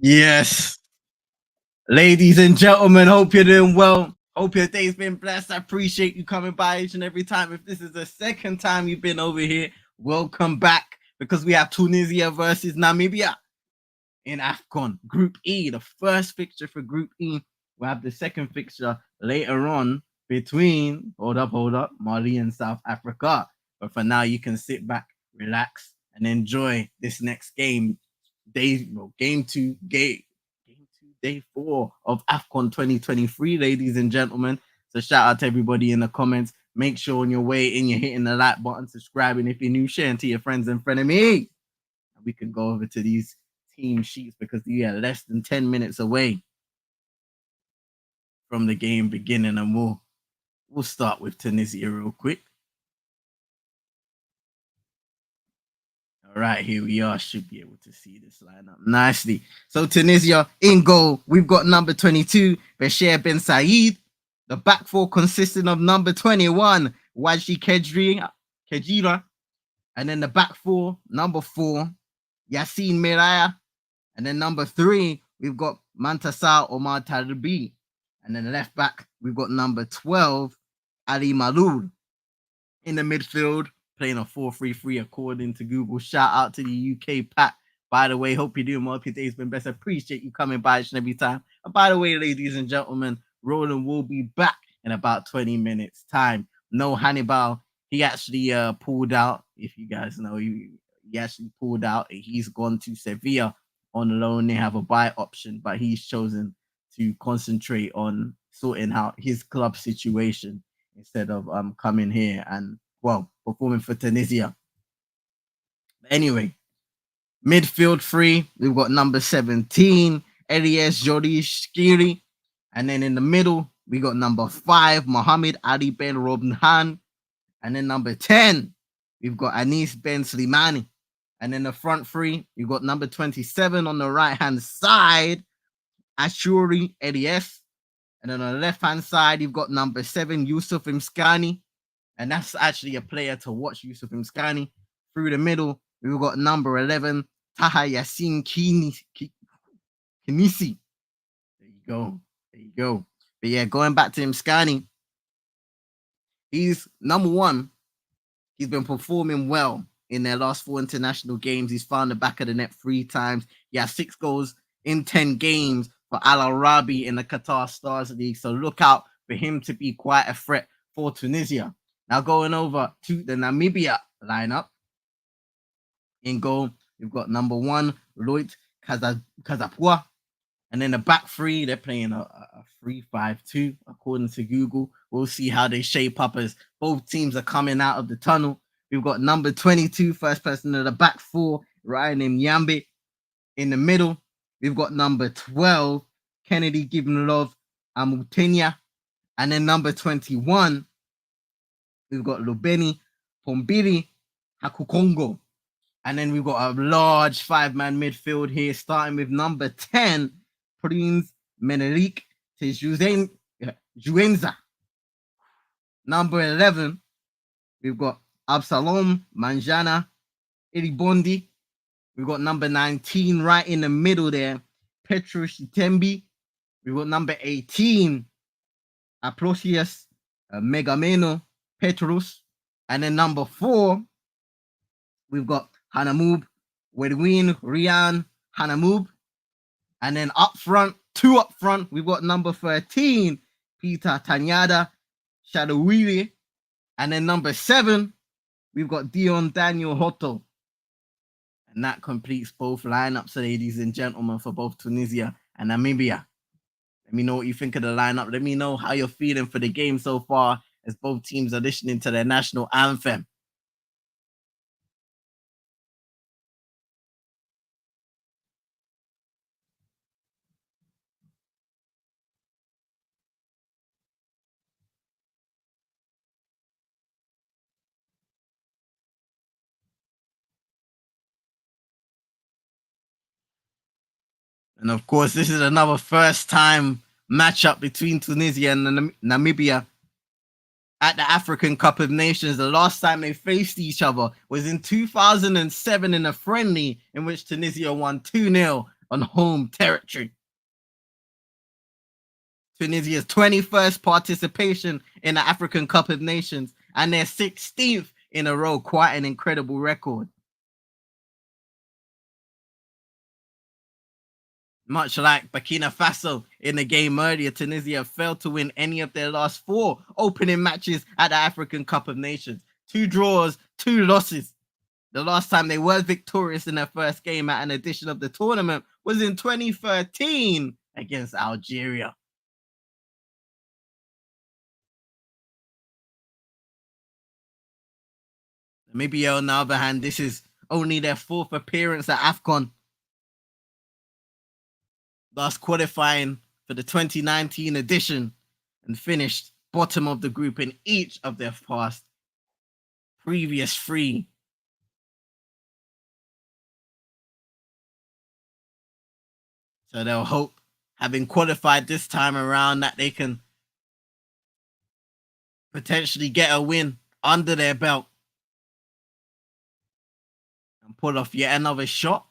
Yes. Ladies and gentlemen, hope you're doing well. Hope your day's been blessed. I appreciate you coming by each and every time. If this is the second time you've been over here, welcome back because we have Tunisia versus Namibia in Afcon Group E, the first fixture for Group E. We'll have the second fixture later on between, hold up, Mali and South Africa. But for now, you can sit back, relax, and enjoy this next game. Day 4 of Afcon 2023, ladies and gentlemen. So shout out to everybody in the comments. Make sure on your way in, you're hitting the like button, subscribing if you're new, sharing to your friends and frenemies. And we can go over to these team sheets because we are less than 10 minutes away from the game beginning, and we'll start with Tunisia real quick. All right, here we are. Should be able to see this lineup nicely. So Tunisia in goal, we've got number 22, Bashir Ben Said. The back four consisting of number 21, Waji Kejira. And then the back four, number 4, Yassine Miraya. And then number 3, we've got Mantasar Omar Talibi. And then left back, we've got number 12, Ali Malul. In the midfield, playing a 4-3-3 according to Google. Shout out to the UK pack. By the way, hope you're doing well. Hope your day's been best. Appreciate you coming by each and every time. And by the way, ladies and gentlemen, Roland will be back in about 20 minutes time. No Hannibal. He actually pulled out. If you guys know, he actually pulled out. He's gone to Sevilla on loan. They have a buy option, but he's chosen to concentrate on sorting out his club situation instead of coming here and performing for Tunisia. Anyway, midfield 3, we've got number 17, Elias Jody Shkiri. And then in the middle, we got number 5, Mohammed Ali Ben Robnhan. And then number 10, we've got Anis Ben Slimani. And then the front 3, we've got number 27 on the right-hand side, Ashuri Elias. And then on the left-hand side, you've got number 7, Yusuf Imskani. And that's actually a player to watch, Yusuf Imskani. Through the middle, we've got number 11, Taha Yassin Kinisi. There you go. But yeah, going back to Imskani, he's number 1. He's been performing well in their last 4 international games. He's found the back of the net 3 times. He has 6 goals in 10 games for Al Arabi in the Qatar Stars League. So look out for him to be quite a threat for Tunisia. Now going over to the Namibia lineup. In goal, we've got number 1, Lloyd Kazapua. And then the back 3, they're playing a 3-5-2 according to Google. We'll see how they shape up as both teams are coming out of the tunnel. We've got number 22, first person of the back 4, Ryan Nyambe. In the middle, we've got number 12, Kennedy Givenlove Amutenya. And then number 21, we've got Lubeni Pombili Hakukongo. And then we've got a large 5-man midfield here, starting with number 10, Prince Menelik Juenza. Number 11, we've got Absalom Manjana Iribondi. We've got number 19 right in the middle there, Petrus Tembi. We've got number 18, Aplosius Megameno Petrus. And then number 4, we've got Hanamub Wedwin Rian Hanamub. And then up front, 2 up front, we've got number 13, Peter Tanyada Shadowili. And then number 7, we've got Dion Daniel Hoto. And that completes both lineups, ladies and gentlemen, for both Tunisia and Namibia. Let me know what you think of the lineup. Let me know how you're feeling for the game so far as both teams are listening to their national anthem. And of course, this is another first-time matchup between Tunisia and Namibia at the African Cup of Nations. The last time they faced each other was in 2007 in a friendly in which Tunisia won 2-0 on home territory. Tunisia's 21st participation in the African Cup of Nations and their 16th in a row, quite an incredible record. Much like Burkina Faso in the game earlier, Tunisia failed to win any of their last 4 opening matches at the African Cup of Nations. 2 draws, 2 losses. The last time they were victorious in their first game at an edition of the tournament was in 2013 against Algeria. Namibia, on the other hand, this is only their 4th appearance at Afcon, thus qualifying for the 2019 edition and finished bottom of the group in each of their previous 3. So they'll hope, having qualified this time around, that they can potentially get a win under their belt and pull off yet another shot.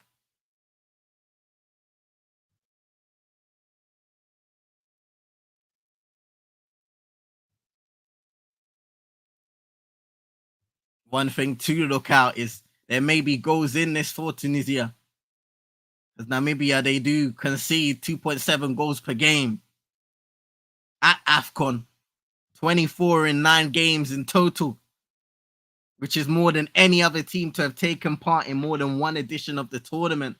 One thing to look out is there may be goals in this for Tunisia. Because Namibia, they do concede 2.7 goals per game at Afcon, 24 in 9 games in total, which is more than any other team to have taken part in more than one edition of the tournament.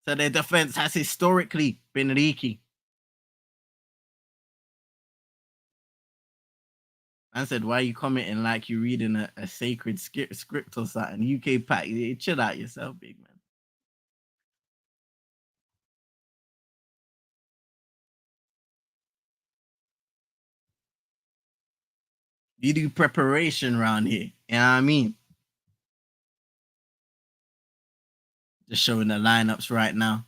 So their defense has historically been leaky. I said, why are you commenting like you're reading a sacred script or something? UK Pack, chill out yourself, big man. You do preparation around here. You know what I mean? Just showing the lineups right now.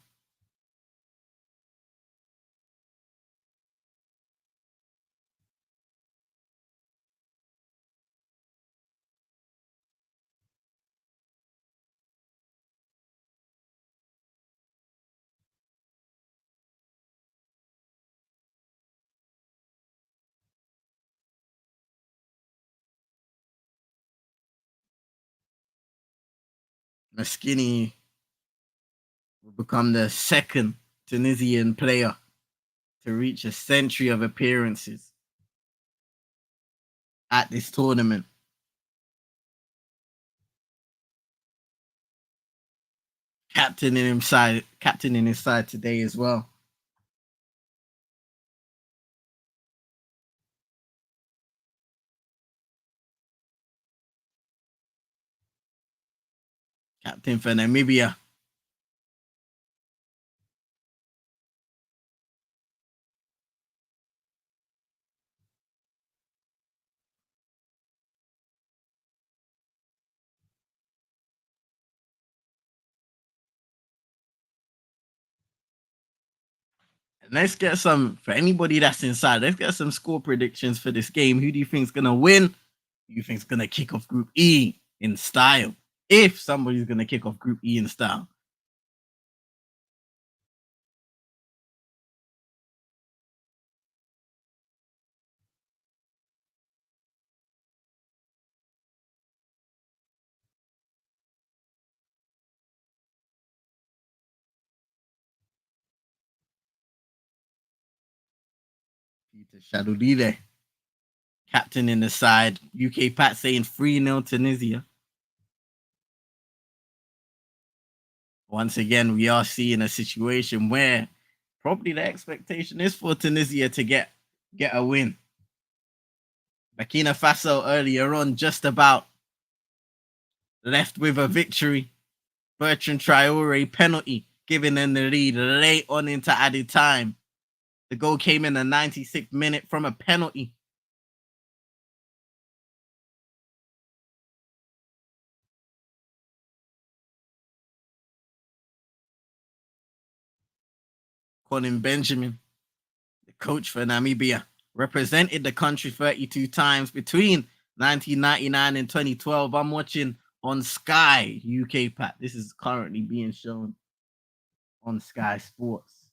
Skinny will become the second Tunisian player to reach a century of appearances at this tournament. Captain in his side today as well. Captain for Namibia. Let's get some, for anybody that's inside, let's get some score predictions for this game. Who do you think's gonna win? Who do you think's gonna kick off Group E in style? If somebody's gonna kick off Group E in style. Peter Shadulile, captain in the side. UK Pat saying 3-0 Tunisia. Once again, we are seeing a situation where probably the expectation is for Tunisia to get a win. Burkina Faso earlier on just about left with a victory. Bertrand Traore penalty, giving them the lead late on into added time. The goal came in the 96th minute from a penalty. Colin Benjamin, the coach for Namibia, represented the country 32 times between 1999 and 2012. I'm watching on Sky UK Pat. This is currently being shown. on Sky Sports.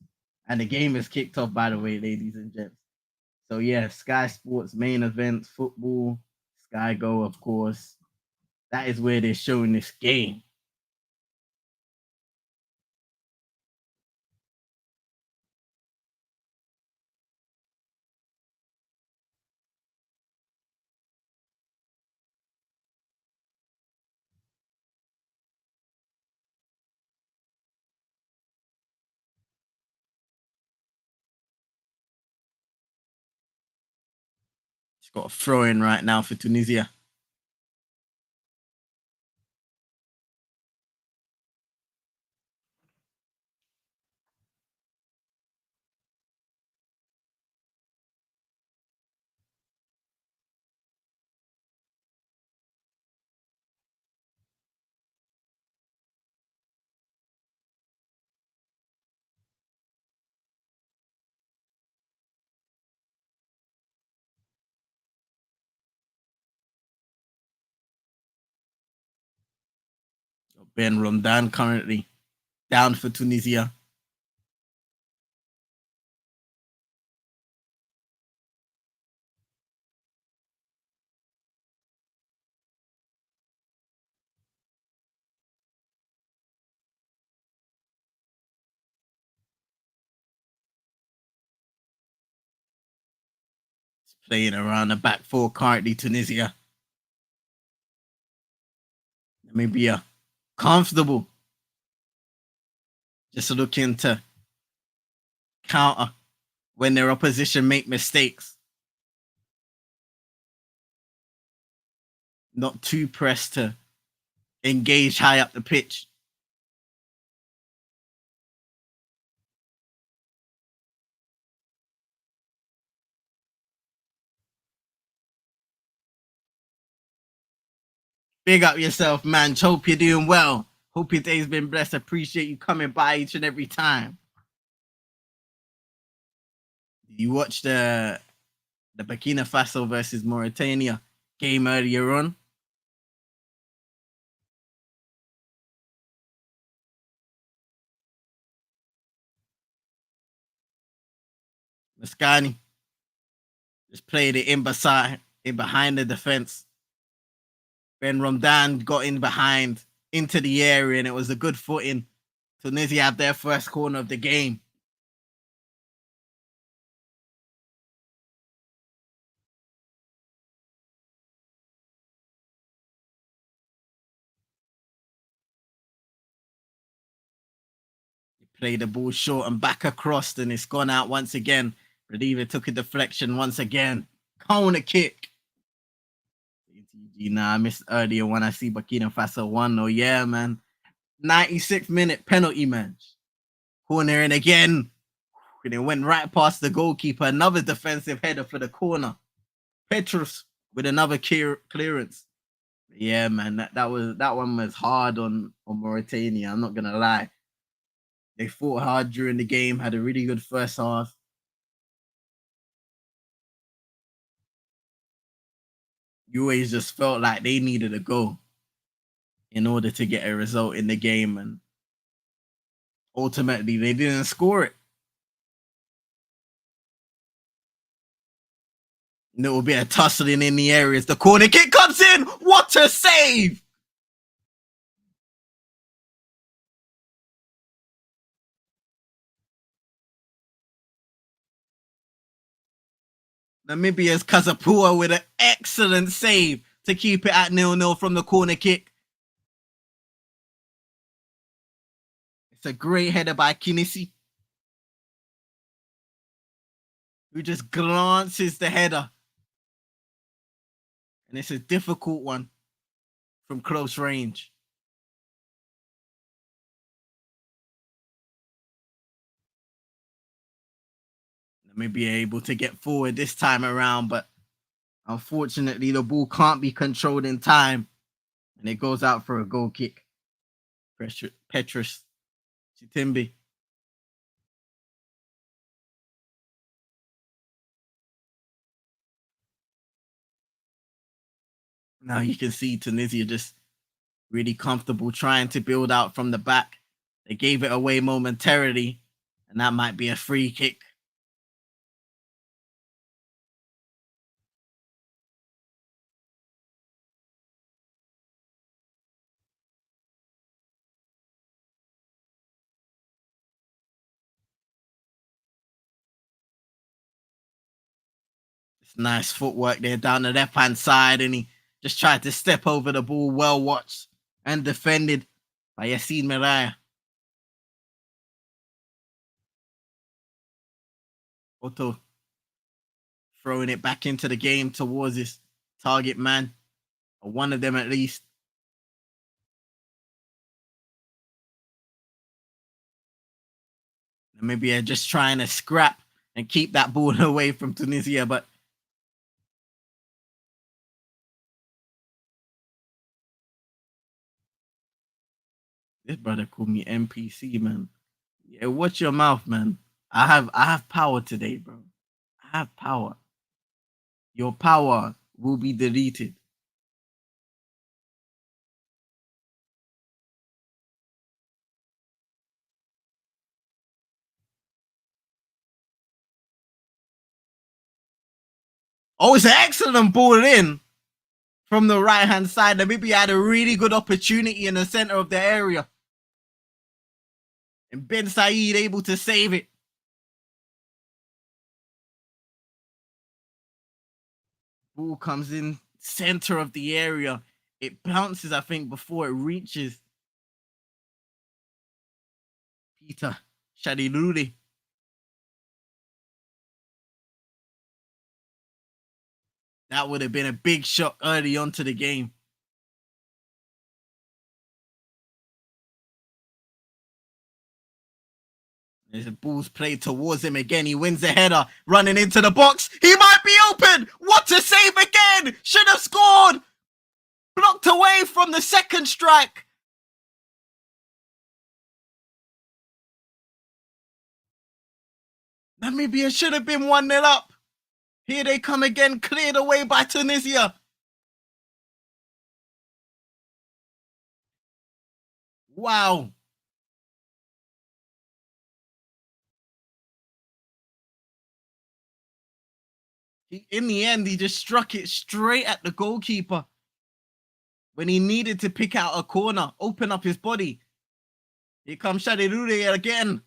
And the game is kicked off, by the way, ladies and gents. So yeah, Sky Sports main event, football, Sky Go, of course. That is where they're showing this game. It's got a throw in right now for Tunisia. Ben Romdan currently down for Tunisia. He's playing around the back four currently, Tunisia. Namibia comfortable. Just looking to counter when their opposition make mistakes. Not too pressed to engage high up the pitch. Big up yourself, man. Hope you're doing well. Hope your day's been blessed. Appreciate you coming by each and every time. Did you watch the Burkina Faso versus Mauritania game earlier on? Mascani just played it in behind the defense. Ben Romdan got in behind into the area, and it was a good footing. Tunisia had their first corner of the game. He played the ball short and back across, and it's gone out once again. Believe it took a deflection once again. Corner kick. Nah, I missed earlier when I see Burkina Faso 1. Oh, yeah, man. 96th minute penalty match. Corner in again. And it went right past the goalkeeper. Another defensive header for the corner. Petrus with another clearance. Yeah, man, that one was hard on Mauritania. I'm not gonna lie. They fought hard during the game, had a really good first half. You always just felt like they needed a goal in order to get a result in the game, and ultimately they didn't score it. Little bit of tussling in the areas. The corner kick comes in. What a save! Namibia's Kazapua with an excellent save to keep it at 0-0 from the corner kick. It's a great header by Kinisi, who just glances the header. And it's a difficult one from close range. Namibia able to get forward this time around, but unfortunately the ball can't be controlled in time. And it goes out for a goal kick. Petrus Chitimbi. Now you can see Tunisia just really comfortable trying to build out from the back. They gave it away momentarily, and that might be a free kick. It's nice footwork there down the left hand side, and he just tried to step over the ball, well watched and defended by Yassine Miraya. Otto throwing it back into the game towards his target man, or one of them at least. Namibia just trying to scrap and keep that ball away from Tunisia, but this brother called me NPC, man. Yeah, watch your mouth, man. I have power today, bro. I have power. Your power will be deleted. Oh, it's an excellent ball in from the right hand side. Namibia had a really good opportunity in the center of the area. And Ben Said able to save it. Ball comes in center of the area. It bounces, I think, before it reaches Peter Shadiluli. That would have been a big shot early on to the game. There's a ball's played towards him again. He wins the header, running into the box. He might be open. What a save again! Should have scored. Blocked away from the second strike. Namibia should have been 1-0 up. Here they come again, cleared away by Tunisia. Wow. In the end, he just struck it straight at the goalkeeper when he needed to pick out a corner, open up his body. Here comes Shadilule again.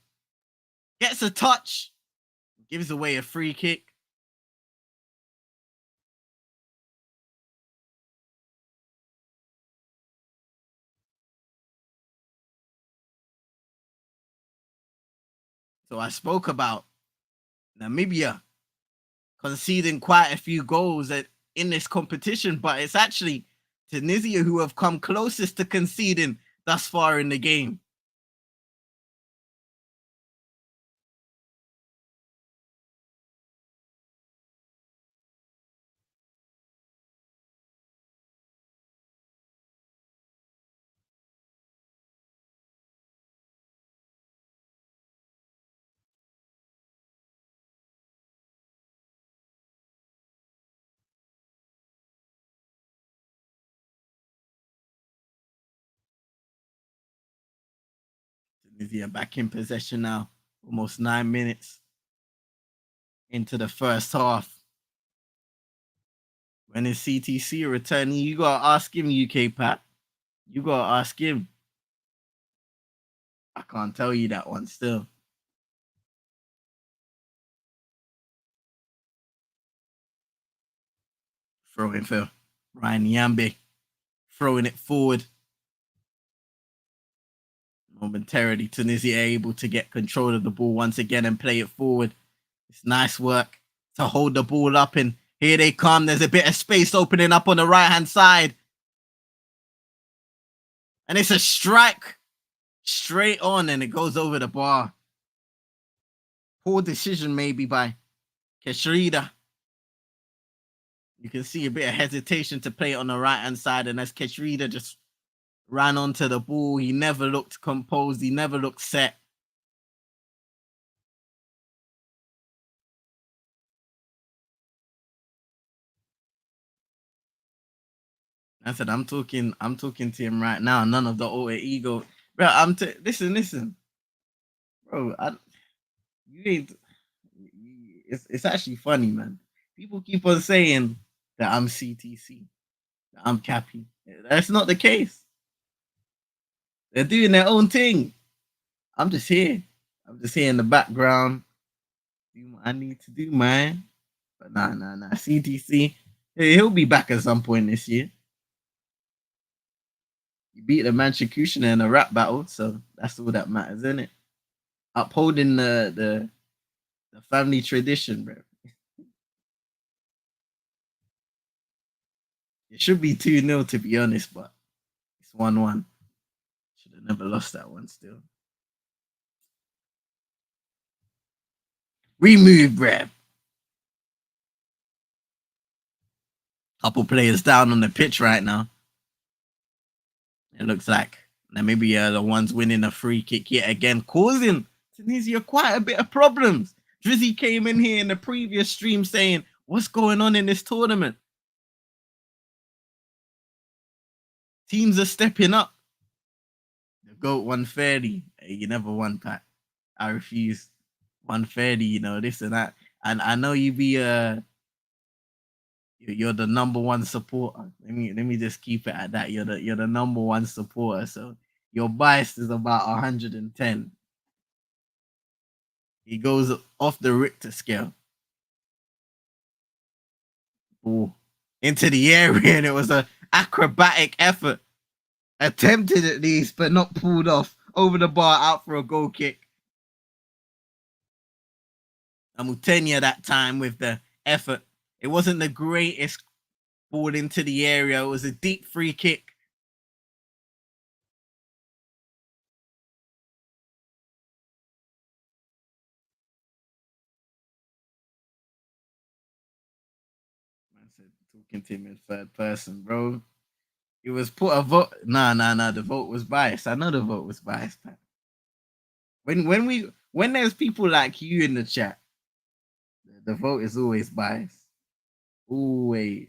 Gets a touch. Gives away a free kick. So I spoke about Namibia conceding quite a few goals in this competition, but it's actually Tunisia who have come closest to conceding thus far in the game. Tunisia back in possession now, almost 9 minutes into the first half. When is CTC returning? You gotta ask him, UK Pat. You gotta ask him. I can't tell you that one still. Throwing for Ryan Yambe. Throwing it forward. Momentarily, Tunisia able to get control of the ball once again and play it forward. It's nice work to hold the ball up, and here they come. There's a bit of space opening up on the right-hand side. And it's a strike straight on, and it goes over the bar. Poor decision maybe by Keshrida. You can see a bit of hesitation to play it on the right-hand side, and as Keshrida just ran onto the ball, he never looked composed. He never looked set. I said, I'm talking to him right now. None of the alter ego. bro. Listen, bro. You ain't. It's actually funny, man. People keep on saying that I'm CTC, that I'm Cappy. That's not the case. They're doing their own thing. I'm just here. I'm just here in the background, do what I need to do, man. But nah. CTC, he'll be back at some point this year. He beat the Manchukushina in a rap battle, so that's all that matters, isn't it? Upholding the family tradition, bro. It should be 2-0 to be honest, but it's 1-1. Should have never lost that one still. Remove, bro. Couple players down on the pitch right now. It looks like Namibia are the ones winning a free kick yet again, causing Tunisia quite a bit of problems. Drizzy came in here in the previous stream saying, what's going on in this tournament? Teams are stepping up. The GOAT won fairly. Hey, you never won, Pat. I refuse. 130, this and that. And I know you be you're the number one supporter. Let me just keep it at that. You're the number one supporter. So your bias is about 110. He goes off the Richter scale. Ooh, into the area, and it was a acrobatic effort. Attempted at least, but not pulled off. Over the bar, out for a goal kick. Amutenya that time with the effort. It wasn't the greatest ball into the area. It was a deep free kick. Man said talking to him in third person, bro. It was put a vote. Nah. The vote was biased. I know the vote was biased, Pat. When there's people like you in the chat, the vote is always biased. Always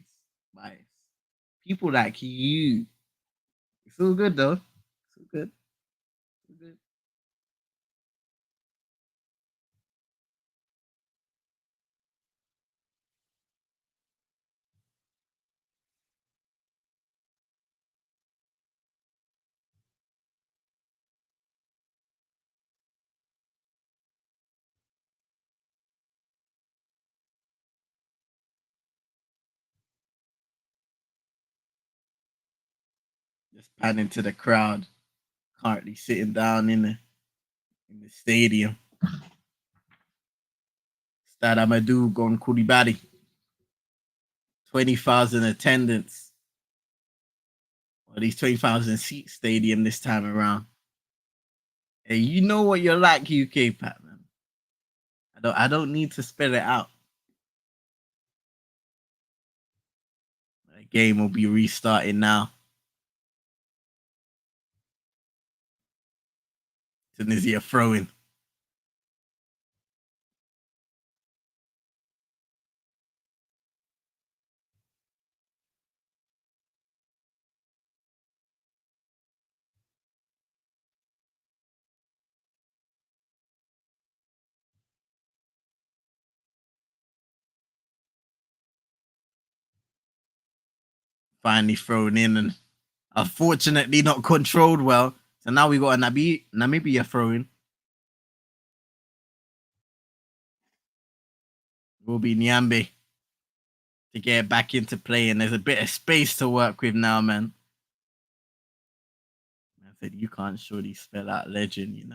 biased. People like you. It's all good though. It's all good. It's all good. Just panning to the crowd, currently sitting down in the stadium. Stade Amadou Gon Koulibaly. 20,000 attendance. Or these 20,000 seat stadium this time around. Hey, you know what you're like, UK Pat, man. I don't need to spell it out. The game will be restarting now. Tunisia throwing. Finally thrown in and unfortunately not controlled well. So now we got a Namibia throwing. Will be Nyambe to get back into play, and there's a bit of space to work with now, man. I said you can't surely spell out legend.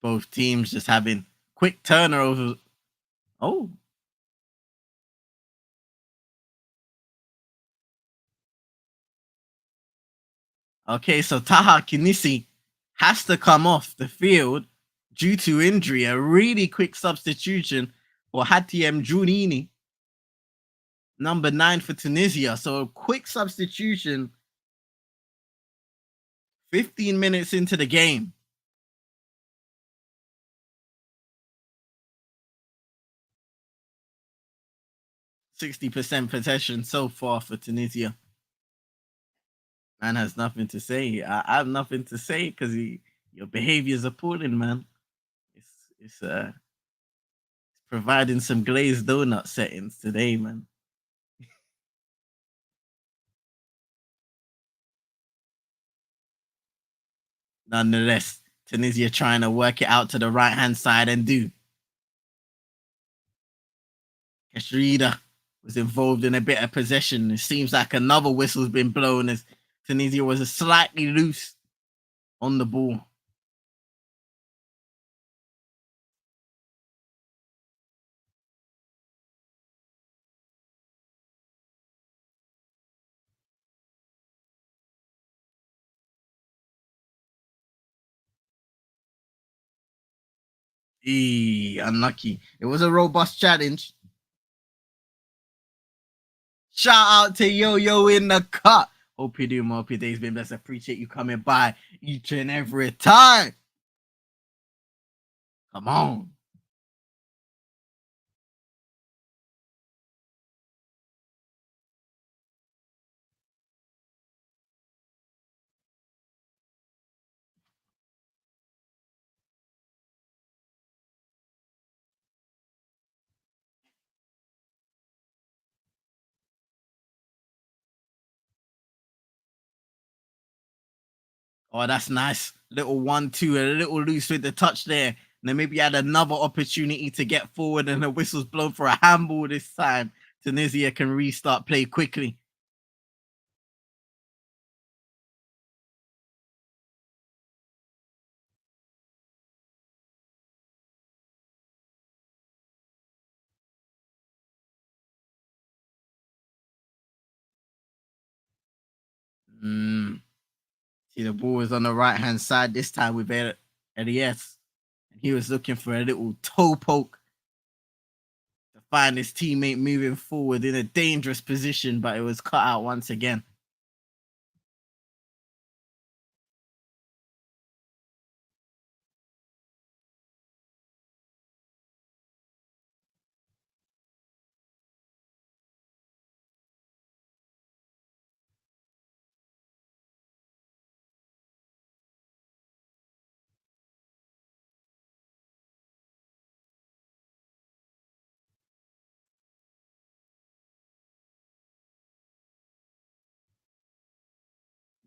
Both teams just having quick turnovers. Oh, okay. So Taha Kinisi has to come off the field due to injury. A really quick substitution for Hatiem Junini, number 9 for Tunisia. So a quick substitution 15 minutes into the game. %60 possession so far for Tunisia. Man has nothing to say. I have nothing to say because your behavior is appalling, man. It's providing some glazed donut settings today, man. Nonetheless, Tunisia trying to work it out to the right hand side and do. Kashrida was involved in a bit of possession. It seems like another whistle's been blown as Tunisia was slightly loose on the ball. Unlucky. It was a robust challenge. Shout out to Yo Yo in the cut. Hope you do, Hope your day's been blessed. Appreciate you coming by each and every time. Come on. Oh, that's nice. Little 1-2, a little loose with the touch there. And then maybe had another opportunity to get forward, and the whistle's blown for a handball this time. Tunisia can restart play quickly. Mm. See, the ball was on the right hand side this time with Elias. And he was looking for a little toe poke to find his teammate moving forward in a dangerous position, but it was cut out once again.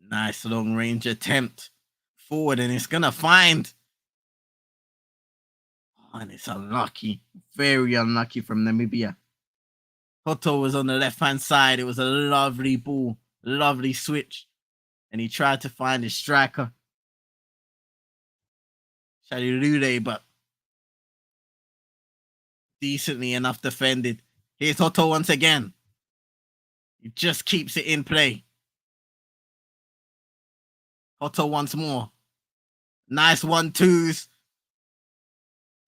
Nice long range attempt forward, and it's gonna find. Oh, and it's unlucky, very unlucky from Namibia. Toto was on the left hand side. It was a lovely ball, lovely switch, and he tried to find his striker, Shadilule, but decently enough defended. Here's Toto once again. He just keeps it in play. Toto once more. Nice 1-2s.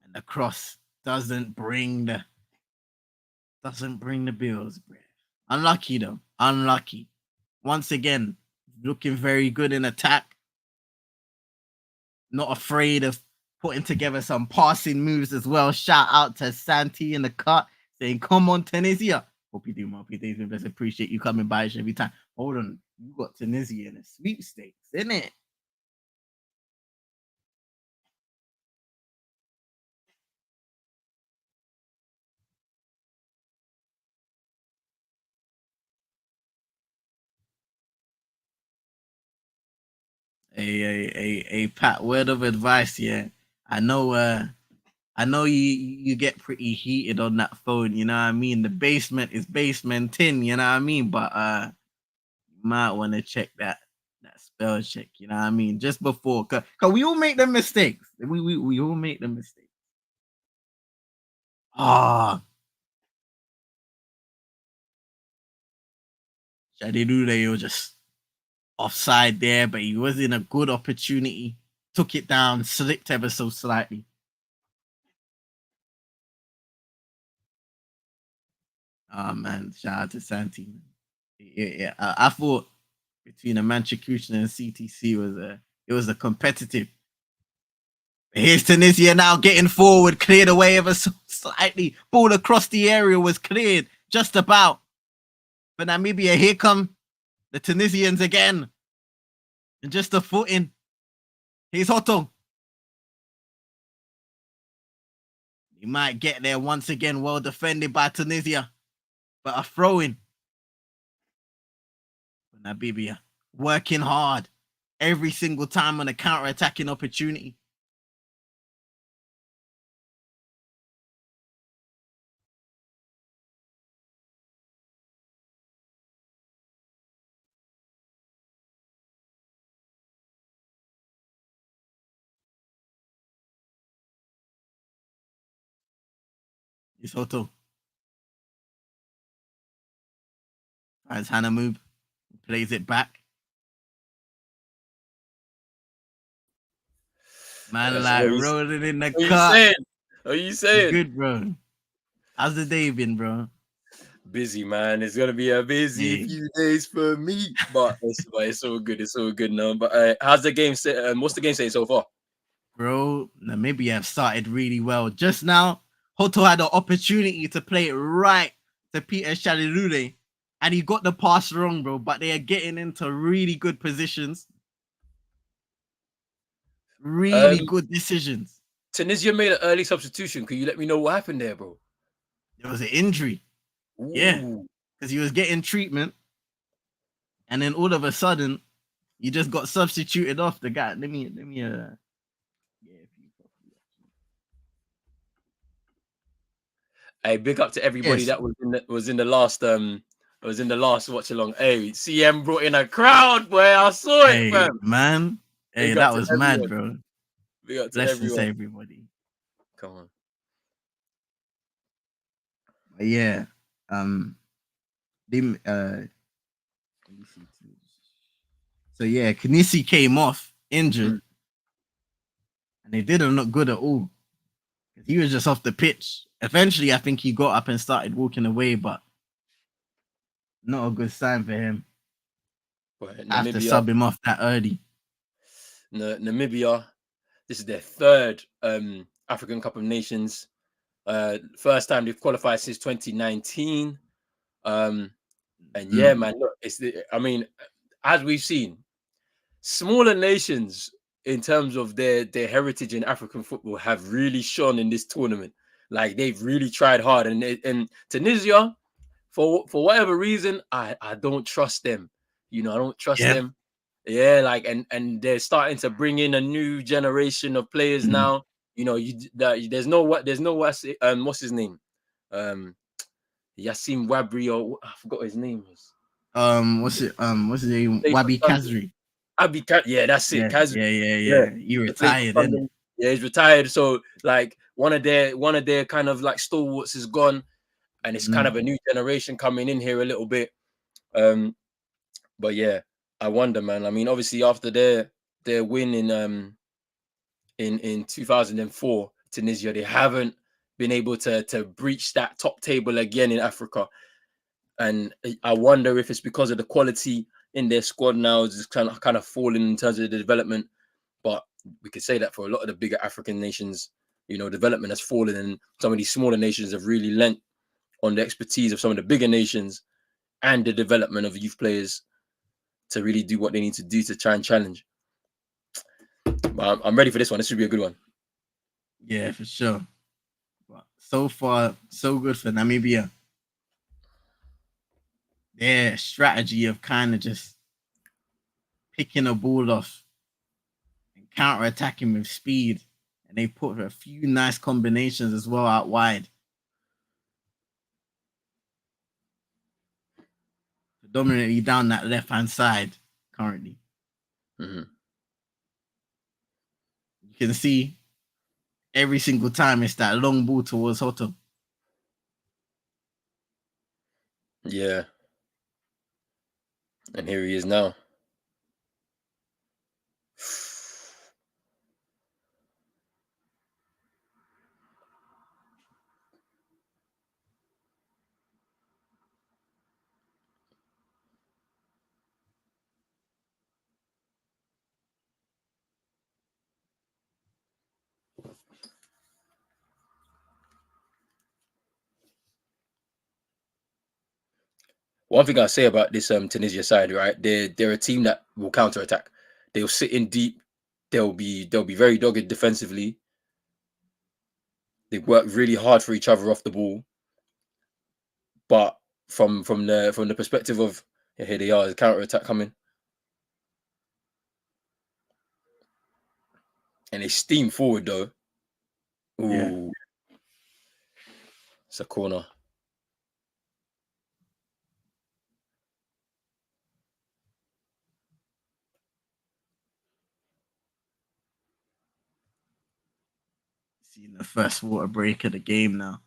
And the cross doesn't bring the bills, bro. Unlucky though. Unlucky. Once again, looking very good in attack. Not afraid of putting together some passing moves as well. Shout out to Santi in the cut saying, "Come on, Tunisia." Hope you do, Hope you do. Best appreciate you coming by every time. Hold on, you got Tunisia in a sweepstakes, isn't it? A Pat, word of advice, yeah. I know I know you get pretty heated on that phone, you know what I mean? The basement is basement tin, you know what I mean? But you might want to check that spell check, you know what I mean? Just before, cause we all make the mistakes. We all make the mistakes. Ah, Shadidule was just offside there, but he was in a good opportunity. Took it down, slipped ever so slightly. Oh man, shout out to Santi. Yeah, I thought between the Manchester and CTC was It was a competitive. Here's Tunisia now getting forward, cleared away ever so slightly. Ball across the area was cleared just about. For Namibia, here come the Tunisians again. And just a foot in. Here's Hoto. He might get there once again, well defended by Tunisia. But a throw in. For Namibia, working hard every single time on a counter-attacking opportunity. It's Hoto. As Hannah move, plays it back. Man, like rolling in the cut. What are you saying? Good, bro. How's the day been, bro? Busy, man. It's gonna be a busy few days for me, but it's all good. It's all good now. But how's the game? What's the game saying so far? Bro, Namibia have started really well. Just now, Hoto had an opportunity to play it right to Peter Shalilule, and he got the pass wrong, bro. But they are getting into really good positions. Really good decisions. Tunisia made an early substitution. Could you let me know what happened there, bro? There was an injury. Ooh. Yeah, because he was getting treatment, and then all of a sudden, he just got substituted off. The guy. Let me. Hey, big up to everybody that was in the last Watchalong. Hey, CM brought in a crowd, boy. I saw it, fam. Man. Hey, that was mad, bro. Big up to Blessings everyone. to everybody. Come on. But yeah. Let me see. So yeah, Kanisi came off injured. And they didn't look good at all. He was just off the pitch. Eventually, I think he got up and started walking away, but not a good sign for him. I have to sub him off that early. Namibia, this is their third African Cup of Nations. First time they've qualified since 2019. And yeah, man, look, I mean, as we've seen, smaller nations in terms of their heritage in African football have really shone in this tournament. Like they've really tried hard, and Tunisia, for whatever reason, I don't trust them. You know, I don't trust them. Yeah, like and they're starting to bring in a new generation of players now. You know, there's no what's his name, Yassim Wabri, or I forgot his name was. What's his name? Wabi Kazri. Yeah, that's it. Kazri. Yeah. He retired, then. Yeah, he's retired. So like one of their kind of like stalwarts is gone, and it's kind of a new generation coming in here a little bit. But yeah, I wonder, man. I mean, obviously after their win in 2004, Tunisia, they haven't been able to breach that top table again in Africa. And I wonder if it's because of the quality in their squad now is kind of falling in terms of the development. But we could say that for a lot of the bigger African nations, you know, development has fallen, and some of these smaller nations have really lent on the expertise of some of the bigger nations and the development of youth players to really do what they need to do to try and challenge. But I'm ready for this one. This should be a good one. Yeah, for sure. But so far, so good for Namibia. Their strategy of kind of just picking a ball off and counter-attacking with speed. And they put a few nice combinations as well out wide. Predominantly down that left-hand side currently. You can see every single time it's that long ball towards Hoto. Yeah. And here he is now. One thing I say about this Tunisia side, right? They're a team that will counter attack. They'll sit in deep. They'll be very dogged defensively. They work really hard for each other off the ball. But from the perspective of here they are, the counter attack coming, and they steam forward though. Yeah. Ooh, it's a corner. Seeing the first water break of the game now.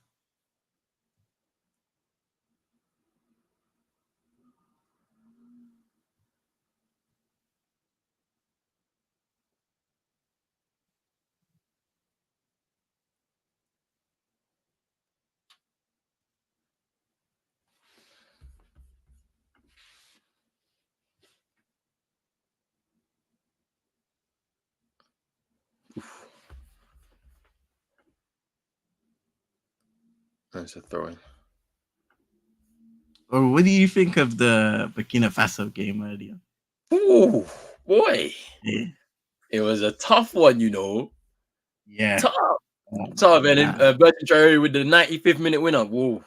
That's a throw in. Or what do you think of the Burkina Faso game earlier? Ooh, boy, Yeah. it was a tough one, you know. Yeah. Tough, Oh, tough, and then man. Bertrand Traore with the 95th minute winner. Whoa.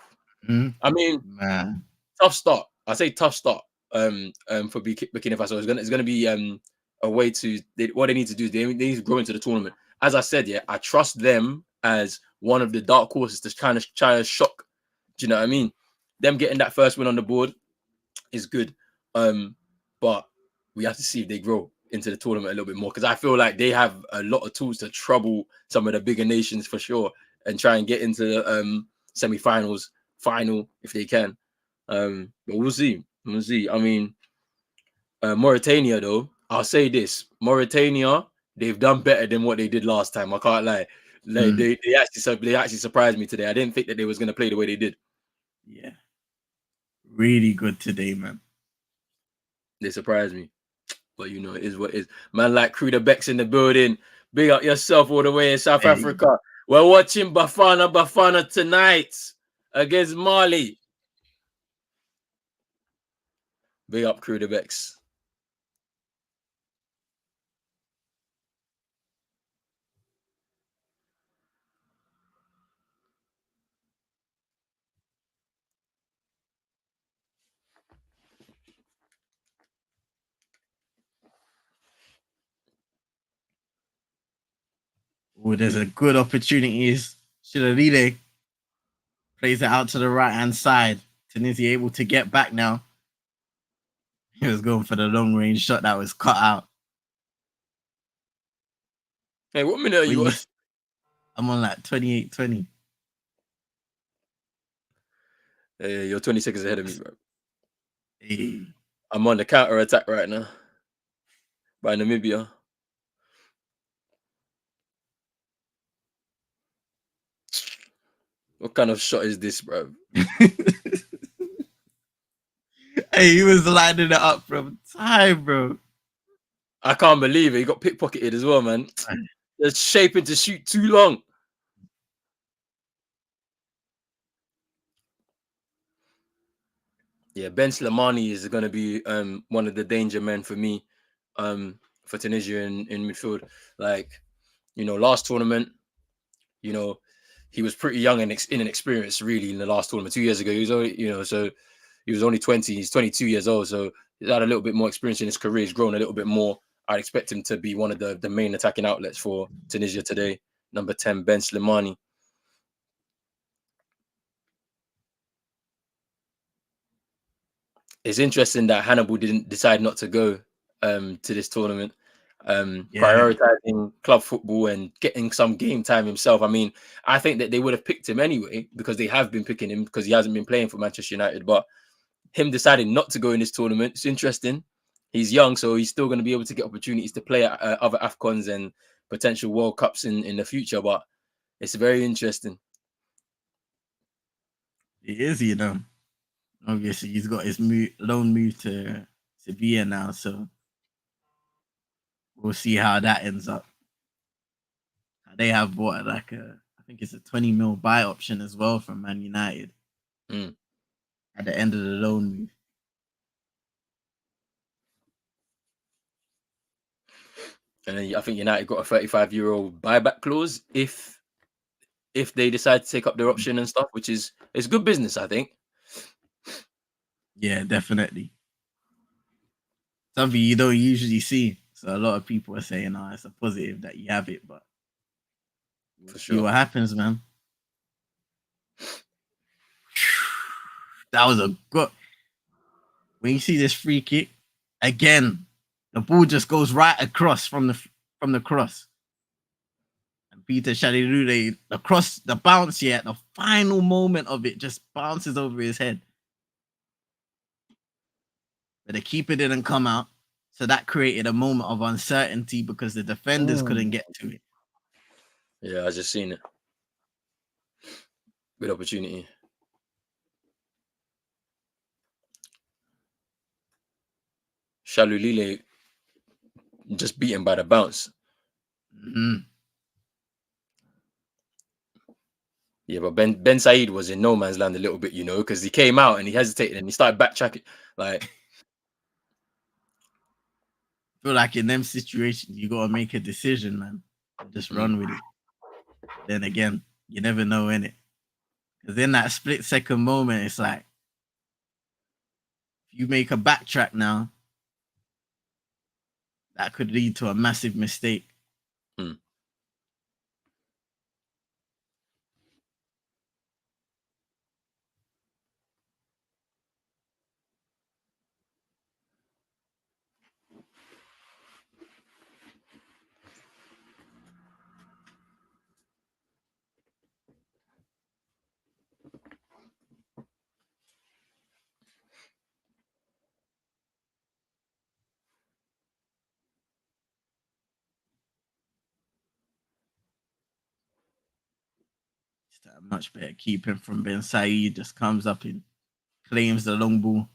Mhm. I mean, Man. tough start. I say tough start. For Burkina Faso, it's gonna be a way to what they need to do. They need to grow into the tournament. As I said, yeah, I trust them as one of the dark horses to try to shock. Do you know what I mean? Them getting that first win on the board is good. But we have to see if they grow into the tournament a little bit more because I feel like they have a lot of tools to trouble some of the bigger nations for sure and try and get into the semi-finals, final if they can. But we'll see. We'll see. I mean, Mauritania though, I'll say this: Mauritania, they've done better than what they did last time. I can't lie. Like Mm. they actually surprised me today. I didn't think that they was gonna play the way they did. Yeah. Really good today, man. They surprised me. But you know, it is what it is. Man, like Kruder Beck's in the building. Big up yourself all the way in South Hey. Africa. We're watching Bafana tonight against Mali. Big up Kruder Beck's. Oh, there's a good opportunities. Shilalile plays it out to the right hand side. Tunisia able to get back now. He was going for the long range shot that was cut out. Hey, what minute are But you on? I'm on like 28-20. Hey, you're 20 seconds ahead of me, bro. Hey. I'm on the counter attack right now by Namibia. What kind of shot is this, bro? Hey, he was lining it up from time, bro. I can't believe it. He got pickpocketed as well, man. They're shaping to shoot too long. Yeah, Ben Slimani is going to be one of the danger men for me for Tunisia in midfield. Like, you know, last tournament, you know, he was pretty young and inexperienced really in the last tournament 2 years ago. He was only, you know, so he was only 20. He's 22 years old. So he's had a little bit more experience in his career. He's grown a little bit more. I'd expect him to be one of the main attacking outlets for Tunisia today. Number 10, Ben Slimani. It's interesting that Hannibal didn't decide not to go to this tournament, Yeah, prioritizing club football and getting some game time himself. I mean, I think that they would have picked him anyway because they have been picking him because he hasn't been playing for Manchester United. But him deciding not to go in this tournament, it's interesting. He's young, so he's still going to be able to get opportunities to play at other Afcons and potential World Cups in the future. But it's very interesting. he is, you know. Obviously, he's got his loan move to Sevilla now, so we'll see how that ends up. They have what, like I think it's a 20 mil buy option as well from Man United Mm. at the end of the loan move. And then I think United got a 35-year-old buyback clause if they decide to take up their option and stuff, which is it's good business, I think. Yeah, definitely. Something you don't usually see. So a lot of people are saying, "Oh, it's a positive that you have it," but we'll For see sure. what happens, man. That was a good. When you see this free kick again, the ball just goes right across from the cross. And Peter Shalilude, the cross, the bounce here, the final moment of it just bounces over his head. But the keeper didn't come out. So that created a moment of uncertainty because the defenders couldn't get to it. Yeah, I just seen it. Good opportunity. Shalulile just beaten by the bounce. Mm-hmm. Yeah, but Ben Said was in no man's land a little bit, because he came out and he hesitated and he started backtracking. Like, I feel like in them situations, you gotta make a decision, man, and just run with it. But then again, you never know in it. Because in that split second moment, it's like if you make a backtrack now, that could lead to a massive mistake. mm. It's a much better keeping from Ben Said. Just comes up and claims the long ball.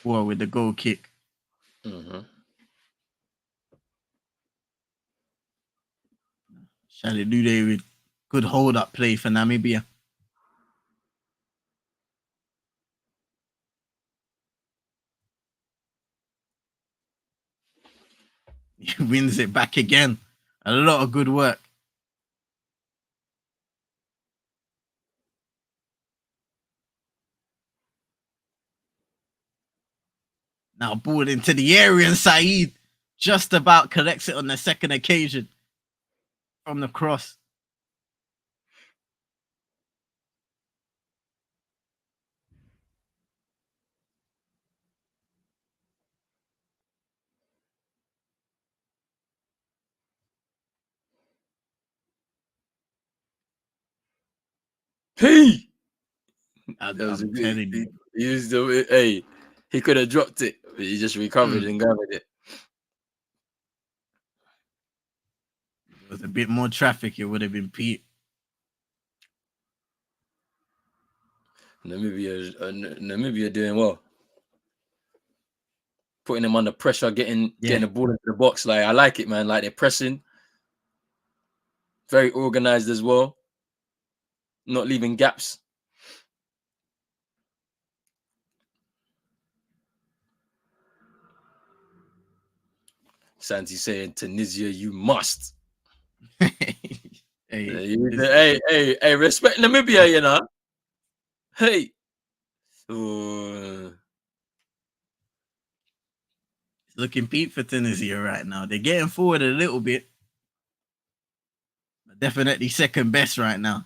Well, with the goal kick. Mm-hmm. Shalilude with good hold up play for Namibia. He wins it back again. A lot of good work. Now ball into the area and Saeed just about collects it on the second occasion from the cross. Hey, that was a I'm good. telling you, He used the hey. He could have dropped it, but he just recovered and gathered it. if there was a bit more traffic, it would have been Pete. Namibia doing well, putting them under pressure, getting Yeah, the ball into the box. Like, I like it, man. Like, they're pressing, very organized as well, not leaving gaps. Santi saying, Tunisia, you must. hey, Hey, respect Namibia, Hey. it's looking Pete for Tunisia right now. They're getting forward a little bit, but definitely second best right now.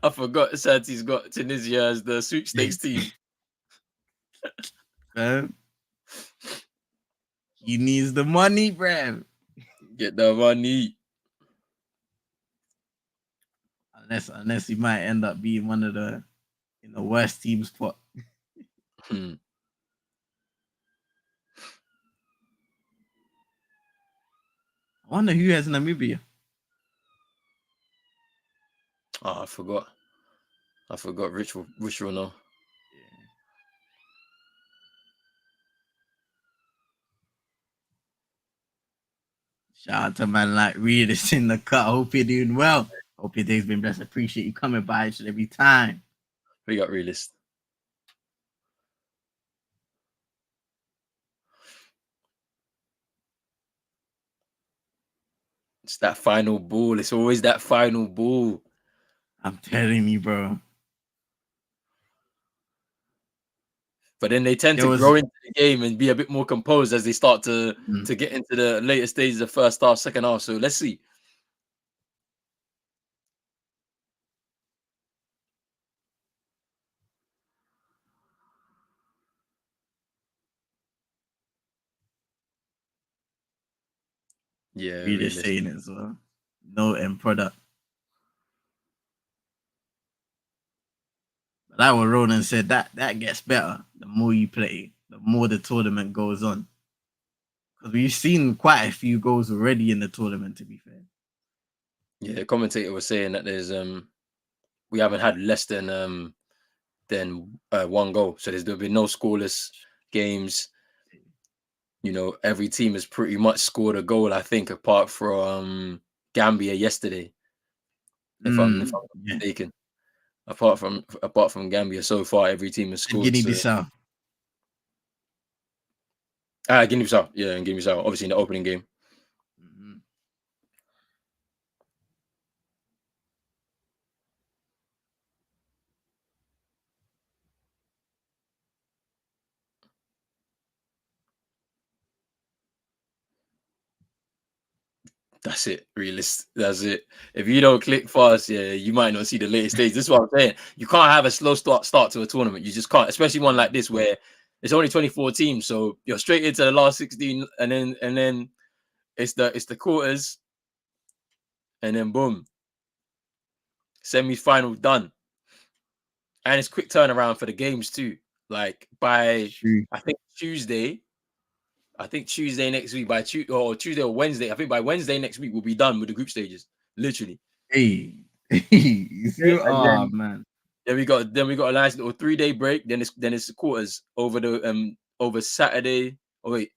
I forgot Santi's got Tunisia as the sweepstakes team. He needs the money, bruv. Get the money. Unless he might end up being one of the worst team spot. Hmm. I wonder who has Namibia. Oh, I forgot. Rich will know. Shout out to man like Reedus in the cut. Hope you're doing well. Hope your day's been blessed. Appreciate you coming by each and every time. We got realist. It's that final ball. It's always that final ball. I'm telling you, bro. But then they tend to grow into the game and be a bit more composed as they start to get into the later stages of first half, second half. So let's see. Yeah, Really saying it as well. No end product. But like what Ronan said, that gets better the more you play, the more the tournament goes on. Because we've seen quite a few goals already in the tournament, to be fair. Yeah, the commentator was saying that there's we haven't had less than one goal. So there's been no scoreless games. You know, every team has pretty much scored a goal, I think, apart from Gambia yesterday. If I'm not mistaken. Apart from Gambia, so far every team has scored. And Guinea-Bissau. Guinea-Bissau. Yeah, and Guinea-Bissau, obviously in the opening game. Mm-hmm. That's it, realist. That's it. If you don't click fast, yeah, you might not see the latest stage. This is what I'm saying. You can't have a slow start to a tournament. You just can't, especially one like this where it's only 24 teams. So you're straight into the last 16, and then it's the quarters, and then boom, semi-final done. And it's quick turnaround for the games too. Like by I think Tuesday next week, by Tuesday or Wednesday. I think by Wednesday next week we'll be done with the group stages. Literally. Hey, you are man. Then we got a nice little 3-day break. Then it's the quarters over Saturday. Oh wait,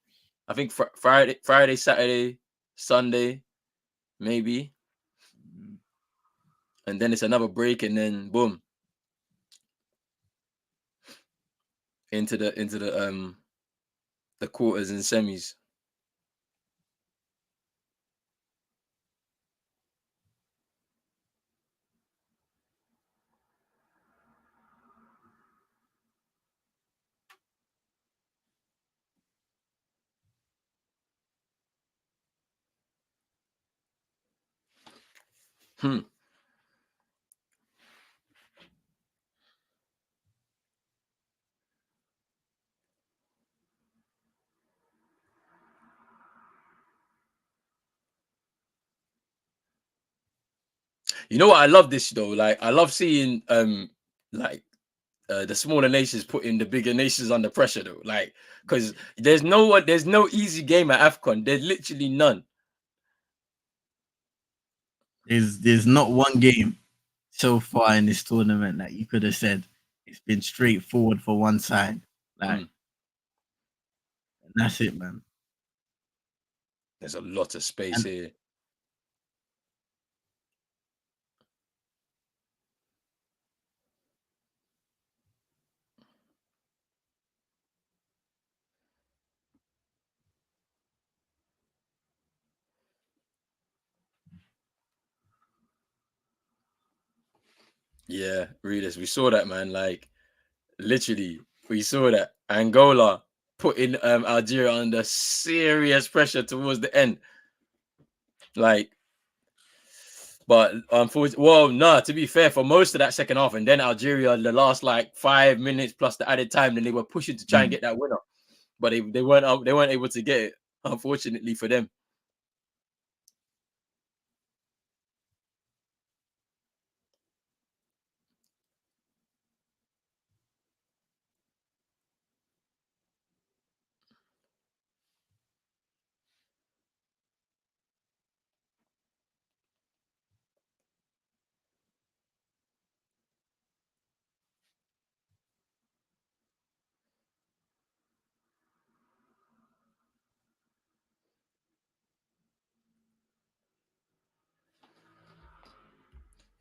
I think Friday, Saturday, Sunday, maybe. And then it's another break, and then boom. Into the quarters and semis. You know what? I love this though. Like I love seeing the smaller nations putting the bigger nations under pressure though. Like because there's no easy game at Afcon. There's literally none. There's not one game so far in this tournament that you could have said it's been straightforward for one side. Like that's it, man. There's a lot of space here. Yeah, realist. We saw that, man. Like literally, we saw that Angola putting Algeria under serious pressure towards the end. Like, but unfortunately, well, no. To be fair, for most of that second half, and then Algeria, the last like 5 minutes plus the added time, then they were pushing to try and get that winner, but they weren't able to get it. Unfortunately for them.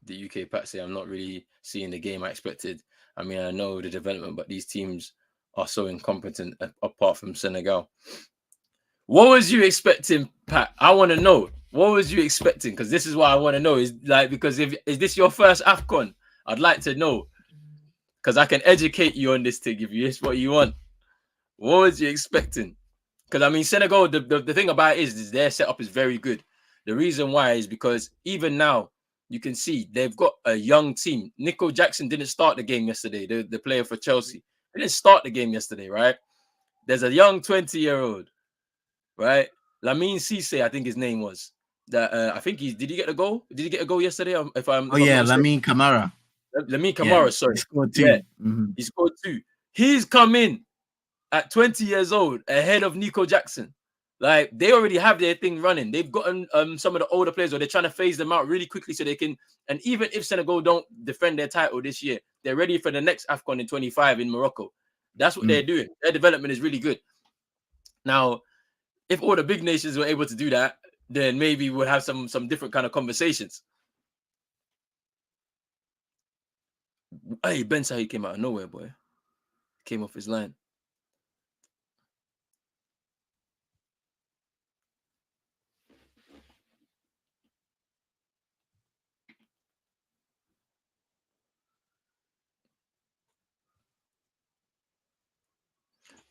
The UK pack say I'm not really seeing the game I expected. I mean, I know the development, but these teams are so incompetent apart from Senegal. What was you expecting, Pat? I want to know. What was you expecting? Because this is what I want to know. Is like because if is this your first Afcon? I'd like to know because I can educate you on this thing if you it's what you want. What was you expecting? Because I mean, Senegal. The thing about it is their setup is very good. The reason why is because even now you can see they've got a young team. Nico Jackson didn't start the game yesterday. The player for Chelsea, he didn't start the game yesterday, right? There's a young 20-year-old, right? Lamine Cisse, I think his name was. That I think he did. He get a goal? Did he get a goal yesterday? Oh If I'm not yeah, mistaken, Lamine Kamara. Lamine Yeah, Kamara. he Sorry, scored yeah, 2. Mhm. he scored two. He's come in at 20 years old ahead of Nico Jackson. Like they already have their thing running. They've gotten some of the older players, or they're trying to phase them out really quickly so they can. And even if Senegal don't defend their title this year, they're ready for the next Afcon in 25 in Morocco. That's what they're doing. Their development is really good. Now, if all the big nations were able to do that, then maybe we'll have some different kind of conversations. Hey, Ben Sahi came out of nowhere, boy. Came off his line.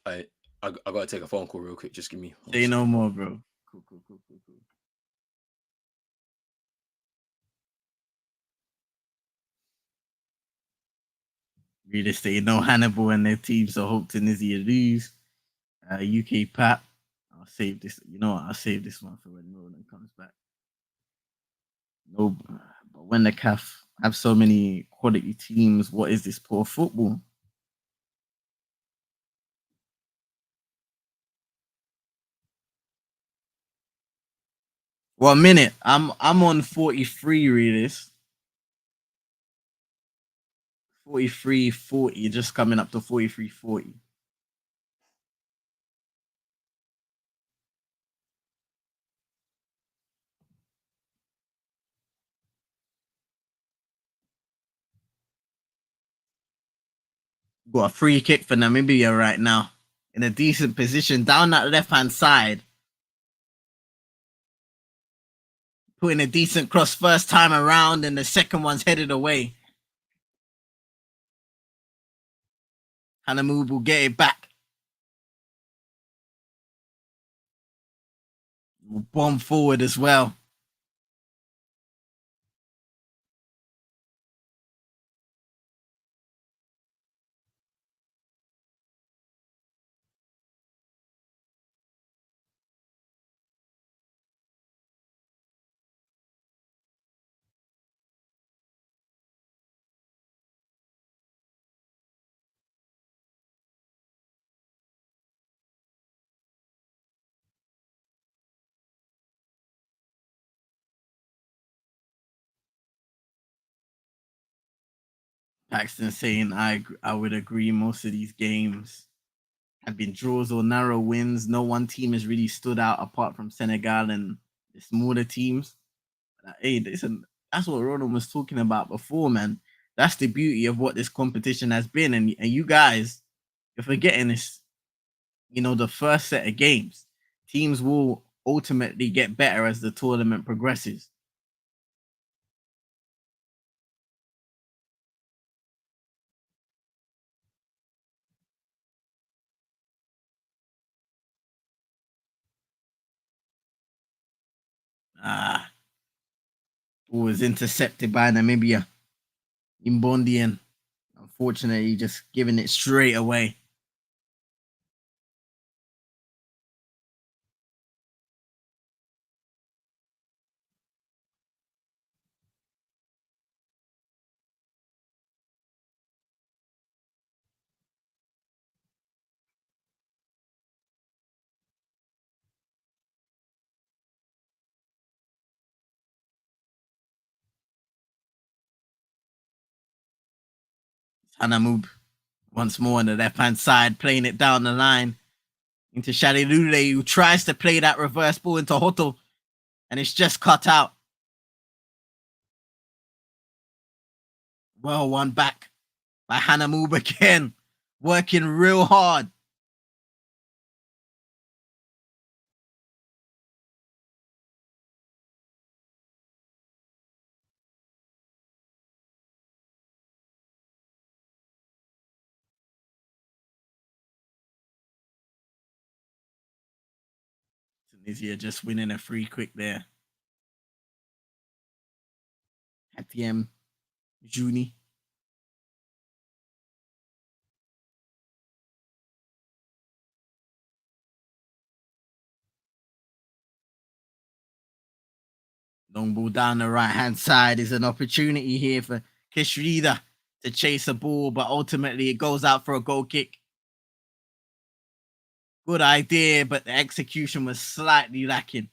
I I gotta take a phone call real quick. Just give me 1 Say no second. more, bro. Cool, cool, cool, cool, cool. Really say no Hannibal and their team, so hope Tunisia lose. UK Pap. I'll save this. You know what? I'll save this one for when Roland comes back. No, but when the CAF have so many quality teams, what is this poor football? 1 minute. I'm on 43 readers. 43-40, just coming up to 43-40. Got a free kick for Namibia right now. In a decent position down that left hand side. Putting a decent cross first time around, and the second one's headed away. Hanamu will get it back. Will bomb forward as well. Paxton saying I would agree. Most of these games have been draws or narrow wins. No one team has really stood out apart from Senegal and the smaller teams. Hey, listen, that's what Ronald was talking about before, man. That's the beauty of what this competition has been, and you guys, you're forgetting this. You know, the first set of games, teams will ultimately get better as the tournament progresses. Was intercepted by Namibia. Imbondian, unfortunately, just giving it straight away. Hanamub once more on the left-hand side, playing it down the line into Shadilule, who tries to play that reverse ball into Hoto, and it's just cut out. Well, one back by Hanamub again, working real hard. Tunisia just winning a free quick there. Hatiem Juni. Long ball down the right-hand side is an opportunity here for Kishrida to chase a ball, but ultimately it goes out for a goal kick. Good idea, but the execution was slightly lacking.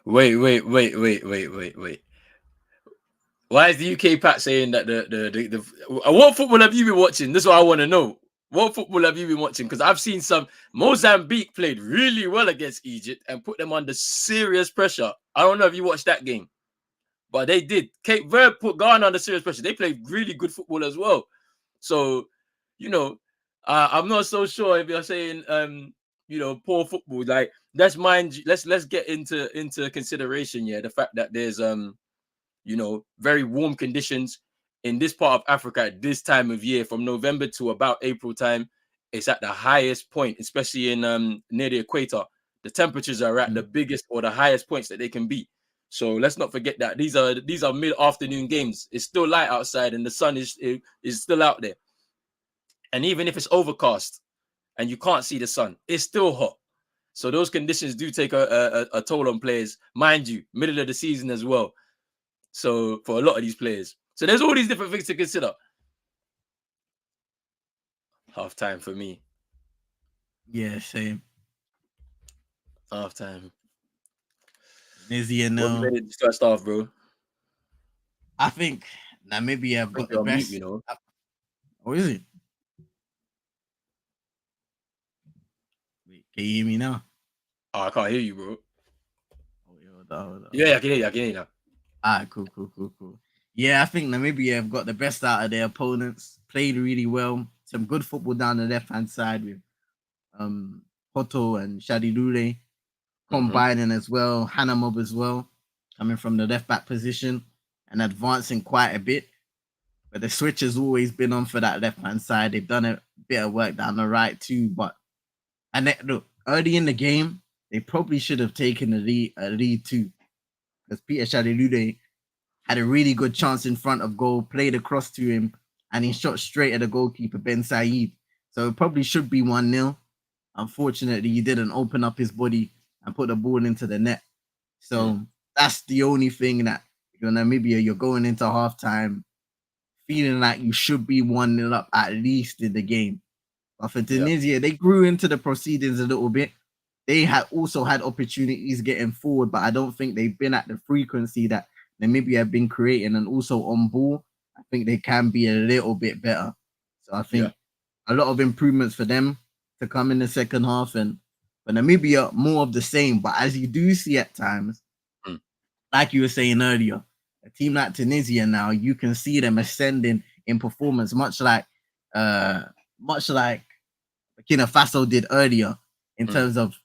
Wait. Why is the UK Pat saying that the what football have you been watching? This is what I want to know. What football have you been watching? Because I've seen some. Mozambique played really well against Egypt and put them under serious pressure. I don't know if you watched that game, but they did. Cape Verde put Ghana under serious pressure. They played really good football as well. So, I'm not so sure if you're saying poor football. Like, let's get into consideration, the fact that there's very warm conditions in this part of Africa at this time of year, from November to about April time. It's at the highest point, especially in near the equator. The temperatures are at the biggest or the highest points that they can be. So let's not forget that these are mid-afternoon games. It's still light outside and the sun is still out there. And even if it's overcast and you can't see the sun, it's still hot. So those conditions do take a toll on players, mind you, middle of the season as well. So for a lot of these players, so there's all these different things to consider. Half time for me. Yeah, same. Half time. Tunisia, no. What made it first half, bro? I think Namibia have got the best. Mute, Or is it? Wait, can you hear me now? Oh, I can't hear you, bro. Hold on. Yeah, I can hear you now. Cool. Yeah, I think Namibia have got the best out of their opponents. Played really well. Some good football down the left-hand side with Hoto and Shadilule combining as well. Hanamob as well, coming from the left-back position and advancing quite a bit. But the switch has always been on for that left-hand side. They've done a bit of work down the right too. Look, early in the game, they probably should have taken a lead too. Because Peter Shadilule had a really good chance in front of goal, played across to him, and he shot straight at the goalkeeper, Ben Said. So it probably should be 1-0. Unfortunately, he didn't open up his body and put the ball into the net. Mm. So that's the only thing that Namibia, you're going into halftime feeling like you should be 1-0 up at least in the game. But for Yeah. Tunisia, they grew into the proceedings a little bit. They had also had opportunities getting forward, but I don't think they've been at the frequency that Namibia have been creating. And also on ball, I think they can be a little bit better. So I Yeah. think a lot of improvements for them to come in the second half. And for Namibia, more of the same. But as you do see at times, Mm. like you were saying earlier, a team like Tunisia now, you can see them ascending in performance, much like Burkina Faso did earlier, in Mm. terms of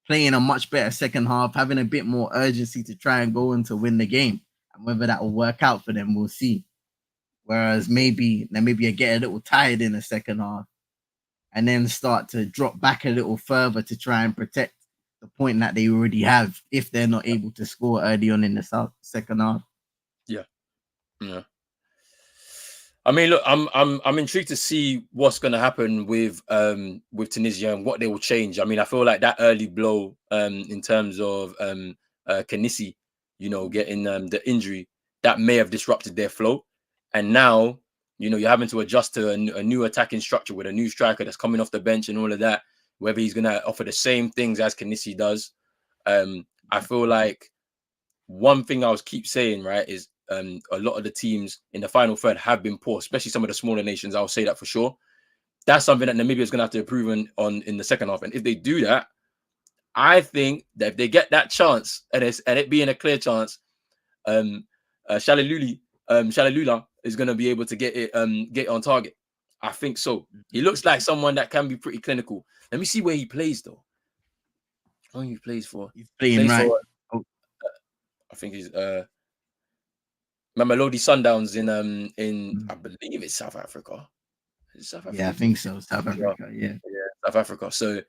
playing a much better second half, having a bit more urgency to try and go and to win the game. And whether that will work out for them, we'll see. Whereas maybe Namibia get a little tired in the second half and then start to drop back a little further to try and protect the point that they already have if they're not able to score early on in the second half. Yeah. Yeah. I mean, look, I'm intrigued to see what's going to happen with Tunisia and what they will change. I mean, I feel like that early blow in terms of Kanisi, getting the injury, that may have disrupted their flow, and now you're having to adjust to a new attacking structure with a new striker that's coming off the bench and all of that. Whether he's going to offer the same things as Kanisi does, I feel like one thing I was keep saying, right, is a lot of the teams in the final third have been poor, especially some of the smaller nations. I'll say that for sure. That's something that Namibia is going to have to improve on in the second half. And if they do that, I think that if they get that chance and it being a clear chance, Shalalula is going to be able to get it on target. I think so. He looks like someone that can be pretty clinical. Let me see where he plays though. Who he plays for? He's He playing plays right. for. I think he's Mamelodi Sundowns in I believe it's South Africa. Is it South Africa? Yeah, I think so. South Yeah, Africa, yeah. South Africa. So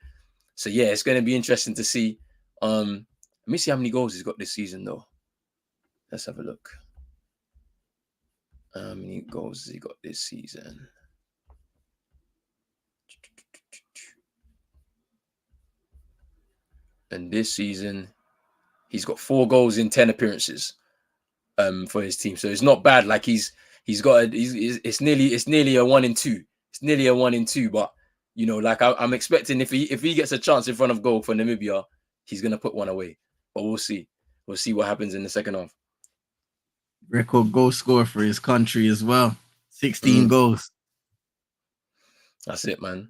yeah, it's going to be interesting to see. Let me see how many goals he's got this season though. Let's have a look. How many goals has he got this season? And this season, he's got 4 goals in 10 appearances for his team. So it's not bad. Like it's nearly a 1 in 2. It's nearly a 1 in 2. But like I'm expecting if he gets a chance in front of goal for Namibia, he's gonna put one away. But we'll see. We'll see what happens in the second half. Record goal scorer for his country as well. 16 goals. That's it, man.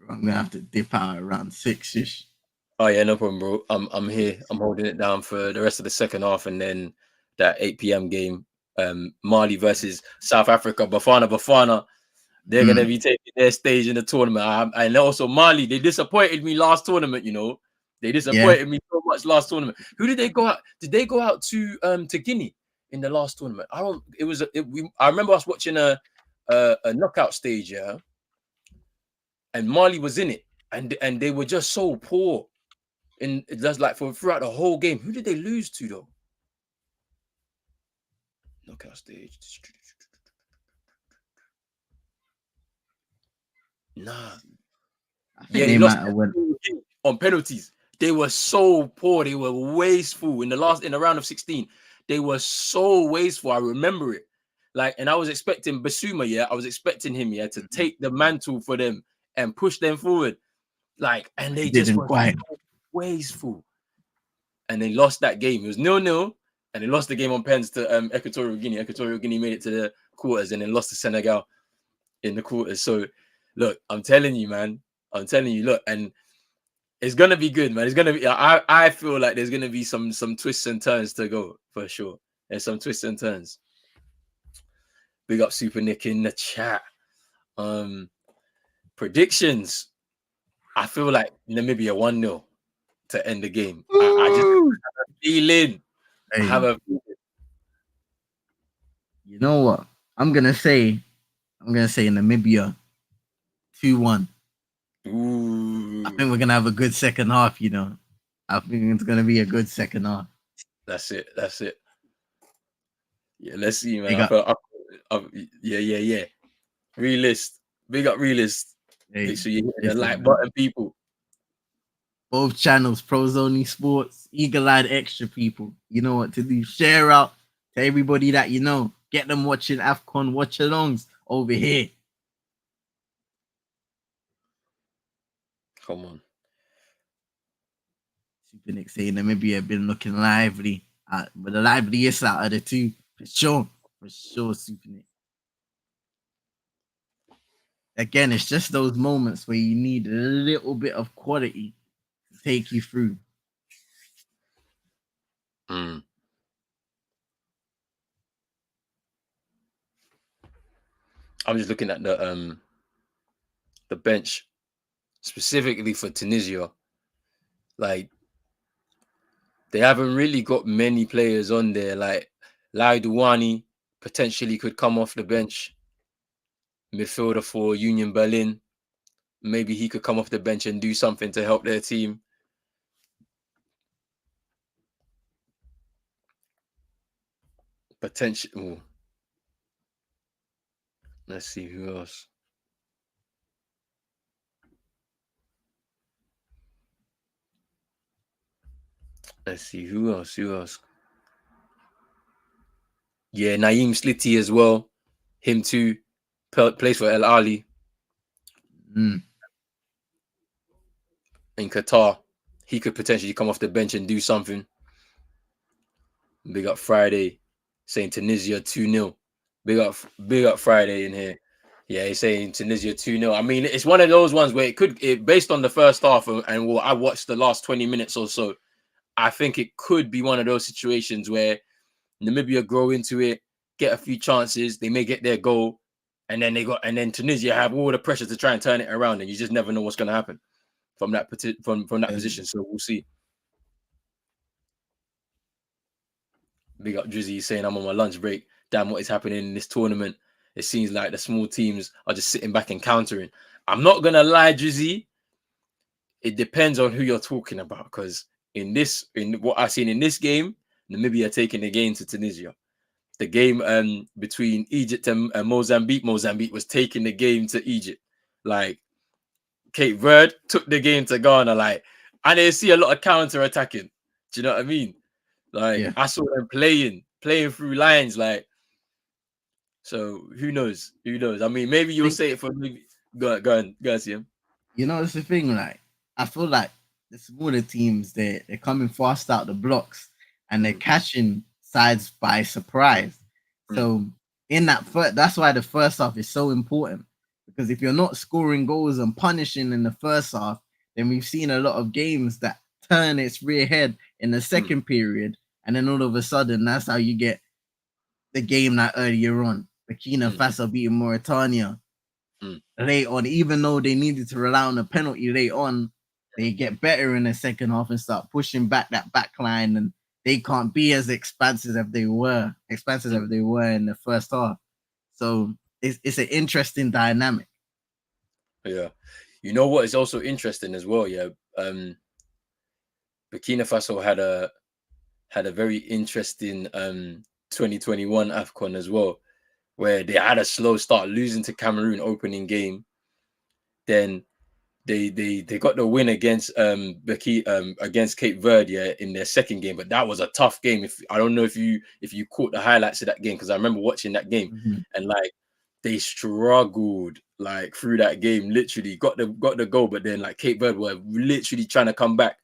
I'm gonna have to dip out around 6ish. Oh yeah, no problem, bro. I'm here. I'm holding it down for the rest of the second half, and then that 8 p.m. game, Mali versus South Africa. Bafana. They're gonna be taking their stage in the tournament. And also Mali, they disappointed me last tournament. They disappointed me so much last tournament. Who did they go out? Did they go out to Guinea in the last tournament? I don't. It was. I remember us watching a knockout stage, yeah, and Mali was in it, and they were just so poor. In just like throughout the whole game. Who did they lose to though? Knockout stage. Nah. I think Yeah, they they lost might have went. on penalties. They were so poor. They were wasteful in the round of 16. They were so wasteful. I remember it. And I was expecting Basuma, yeah. I was expecting him, yeah, to take the mantle for them and push them forward. And they just Didn't were quite. so wasteful. And they lost that game. It was 0-0. and they lost the game on pens to Equatorial Guinea. Equatorial Guinea made it to the quarters and then lost to Senegal in the quarters. So, look, I'm telling you, man. I'm telling you, look, and it's gonna be good, man. It's gonna be. I feel like there's gonna be some twists and turns to go for sure. There's some twists and turns. Big up Super Nick in the chat. Predictions. I feel like Namibia 1-0 to end the game. I just have a feeling. Hey, I have a you know what? I'm gonna say Namibia 2-1. Ooh, I think we're gonna have a good second half, you know. I think it's gonna be a good second half. that's it. That's it. Yeah, let's see, man. Big I up. felt yeah. Realist. Big up realist. Hey, Make sure you hit the listen, like man. button, people. Both channels, Pros Only Sports, Eagle Eyed Extra people. You know what to do. Share out to everybody that you know. Get them watching Afcon watchalongs over here. Come on. Super Nick saying Namibia been looking lively. But the liveliest out of the two. For sure. For sure, Super Nick. Again, it's just those moments where you need a little bit of quality to take you through. I'm just looking at the bench specifically for Tunisia. Like, they haven't really got many players on there. Like Lai Douani potentially could come off the bench. Midfielder for Union Berlin. Maybe he could come off the bench and do something to help their team. Potential. Let's see who else. Let's see who else. Who else? Yeah, Naeem Sliti as well. Him too. Plays for El Ali Mm. in Qatar. He could potentially come off the bench and do something. Big up Friday, saying Tunisia 2-0. Big up Friday in here. Yeah, he's saying Tunisia 2-0. I mean, it's one of those ones where based on the first half and what I watched the last 20 minutes or so, I think it could be one of those situations where Namibia grow into it, get a few chances, they may get their goal, and then Tunisia have all the pressure to try and turn it around, and you just never know what's going to happen from that position. So we'll see. Big up Drizzy saying I'm on my lunch break. Damn, what is happening in this tournament? It seems like the small teams are just sitting back and countering. I'm not gonna lie, Drizzy. It depends on who you're talking about, because in what I've seen in this game, Namibia taking the game to Tunisia. The game between Egypt and Mozambique was taking the game to Egypt. Like Cape Verde took the game to Ghana. Like, I didn't see a lot of counter attacking. Do you know what I mean? Like, Yeah. I saw them playing through lines. Like, so who knows? Who knows? I mean, maybe you'll say it for me. Go on, see him. You know, it's the thing, like, I feel like the smaller teams, they're coming fast out the blocks and they're catching sides by surprise. So in that's why the first half is so important, because if you're not scoring goals and punishing in the first half, then we've seen a lot of games that turn its rear head in the second period, and then all of a sudden that's how you get the game that earlier on. Burkina Faso beating Mauritania late on, even though they needed to rely on a penalty late on, they get better in the second half and start pushing back that back line, and they can't be as expansive as they were in the first half. So it's an interesting dynamic. Yeah. You know what is also interesting as well, yeah. Burkina Faso had a very interesting 2021 AFCON as well, where they had a slow start, losing to Cameroon opening game. Then they got the win against against Cape Verde, yeah, in their second game, but that was a tough game. If I don't know if you caught the highlights of that game, because I remember watching that game and like they struggled like through that game, literally got the goal, but then like Cape Verde were literally trying to come back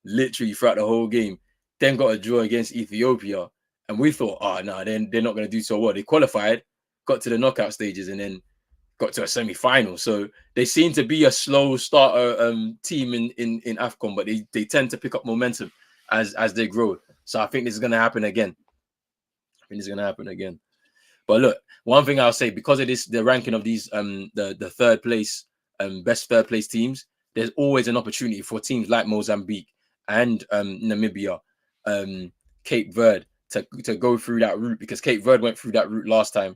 literally throughout the whole game. then got a draw against Ethiopia, and we thought, oh no, then they're not going to do so well. They qualified, got to the knockout stages, and then got to a semi-final. So they seem to be a slow starter team in Afcon, but they tend to pick up momentum as they grow. So I think this is going to happen again. But look, one thing I'll say, because of this, the ranking of these the third place best third place teams, there's always an opportunity for teams like Mozambique and Namibia, Cape Verde to go through that route, because Cape Verde went through that route last time.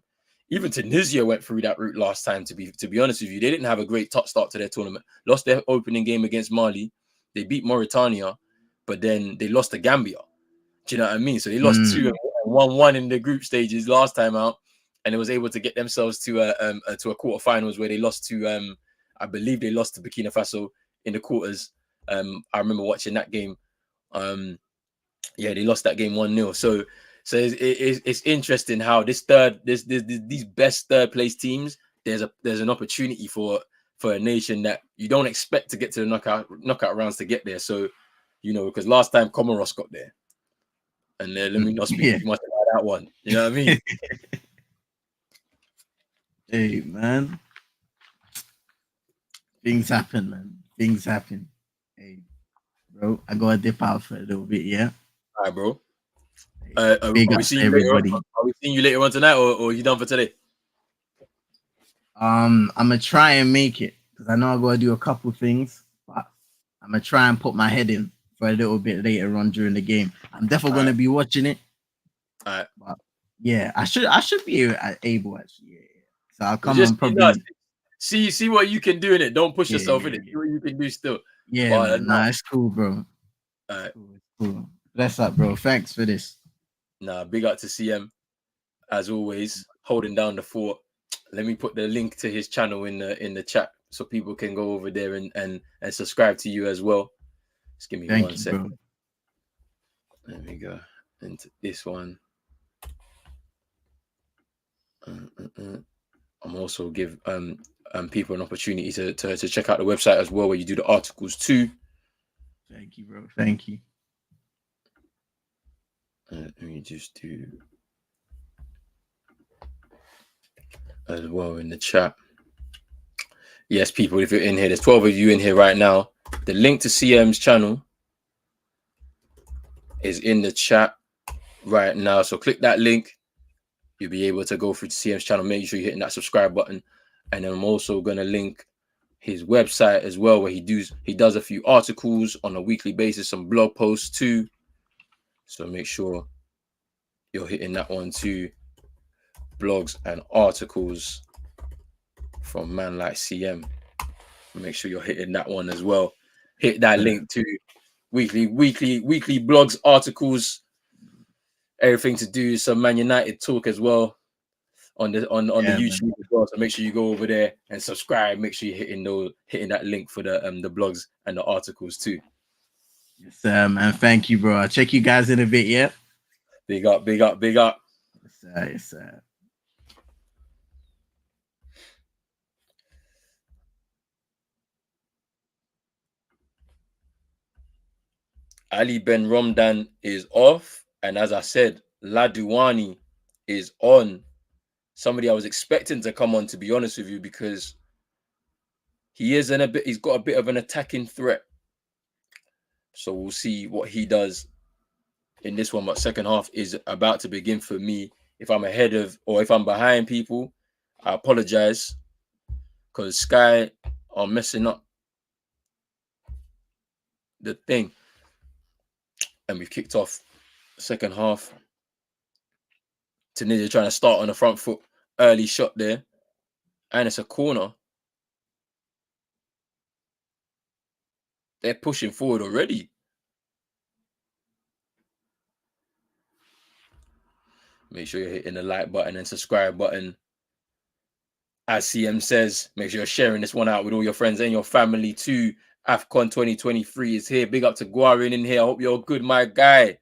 Even Tunisia went through that route last time. To be honest with you, they didn't have a great top start to their tournament. Lost their opening game against Mali. They beat Mauritania, but then they lost to Gambia. Do you know what I mean? So they lost 2 and 1-1 in the group stages last time out, and they was able to get themselves to a quarterfinals where they lost to I believe they lost to Burkina Faso in the quarters. I remember watching that game. Yeah, they lost that game 1-0. So it's interesting how these best third place teams, there's an opportunity for a nation that you don't expect to get to the knockout rounds to get there. So, because last time Comoros got there. And let me not speak too much about that one. You know what I mean? Hey, man. Things happen, man. Things happen. Hey, bro, I gotta dip out for a little bit, yeah? All right, bro. Are Big we up seeing to everybody. Are we seeing you later on tonight, or are you done for today? I'm gonna try and make it, because I know I gotta do a couple things, but I'm gonna try and put my head in for a little bit later on during the game. I'm definitely gonna be watching it. All right. But yeah, I should be able actually. Yeah. So I'll come Just on probably. see what you can do in it. Don't push yourself in it. Yeah. See what you can do still. Yeah, But, man. Nah, it's cool, bro. all right. It's cool. Bless up, bro. Thanks for this. Nah, big up to CM as always, holding down the fort. Let me put the link to his channel in the chat so people can go over there and subscribe to you as well. Just give me Thank one you, second. bro. There we go into this one. I'm also give people an opportunity to check out the website as well, where you do the articles too. Thank you, bro. Thank you. Let me just do as well in the chat. Yes, people, if you're in here, there's 12 of you in here right now. The link to CM's channel is in the chat right now. So click that link. You'll be able to go through to CM's channel. Make sure you're hitting that subscribe button. And then I'm also going to link his website as well, where he does a few articles on a weekly basis, some blog posts too. So make sure you're hitting that one too. Blogs and articles from man like CM. Make sure you're hitting that one as well. Hit that link to weekly blogs, articles, everything to do some Man United talk as well on the YouTube as well. So make sure you go over there and subscribe. Make sure you're hitting that link for the blogs and the articles too. Yes, and thank you, bro. I'll check you guys in a bit, yeah? Big up, big up, big up. Yes, Ali Ben Romdan is off, and as I said, Ladouani is on. Somebody I was expecting to come on, to be honest with you, because he's got a bit of an attacking threat. So we'll see what he does in this one. But second half is about to begin for me. If I'm ahead of or if I'm behind people, I apologize, because Sky are messing up the thing. And we've kicked off second half. Tunisia trying to start on the front foot. Early shot there. And it's a corner. They're pushing forward already. Make sure you're hitting the like button and subscribe button. As CM says, make sure you're sharing this one out with all your friends and your family too. Afcon 2023 is here. Big up to Guarin in here. I hope you're good, my guy.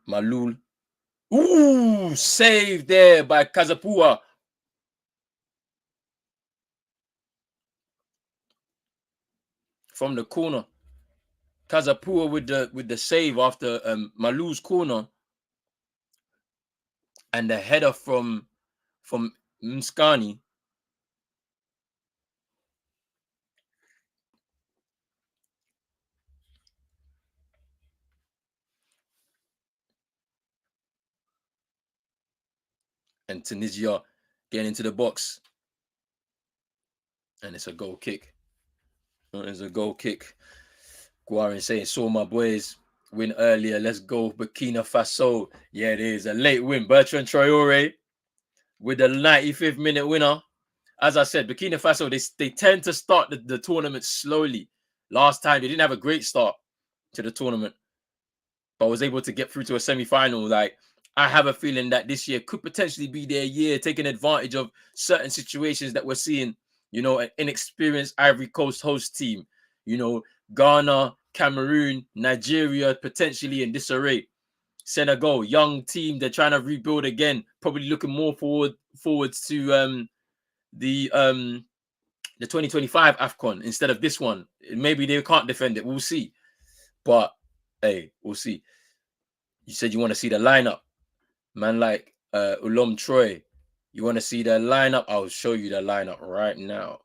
Malul. Ooh, saved there by Kazapua. from the corner. Kazapua with the save after Malu's corner, and the header from Mskani. And Tunisia getting into the box. And it's a goal kick. It's a goal kick. Guarin saying, saw my boys win earlier. Let's go Burkina Faso. Yeah, it is a late win. Bertrand Traore with the 95th minute winner. As I said, Burkina Faso, they tend to start the tournament slowly. Last time, they didn't have a great start to the tournament, but was able to get through to a semi-final. Like, I have a feeling that this year could potentially be their year, taking advantage of certain situations that we're seeing. You know, an inexperienced Ivory Coast host team. You know, Ghana, Cameroon, Nigeria, potentially in disarray. Senegal, young team, they're trying to rebuild again. Probably looking more forwards to the 2025 Afcon instead of this one. Maybe they can't defend it. We'll see. But hey, we'll see. You said you want to see the lineup. Man like Ulom Troy. You want to see the lineup? I'll show you the lineup right now.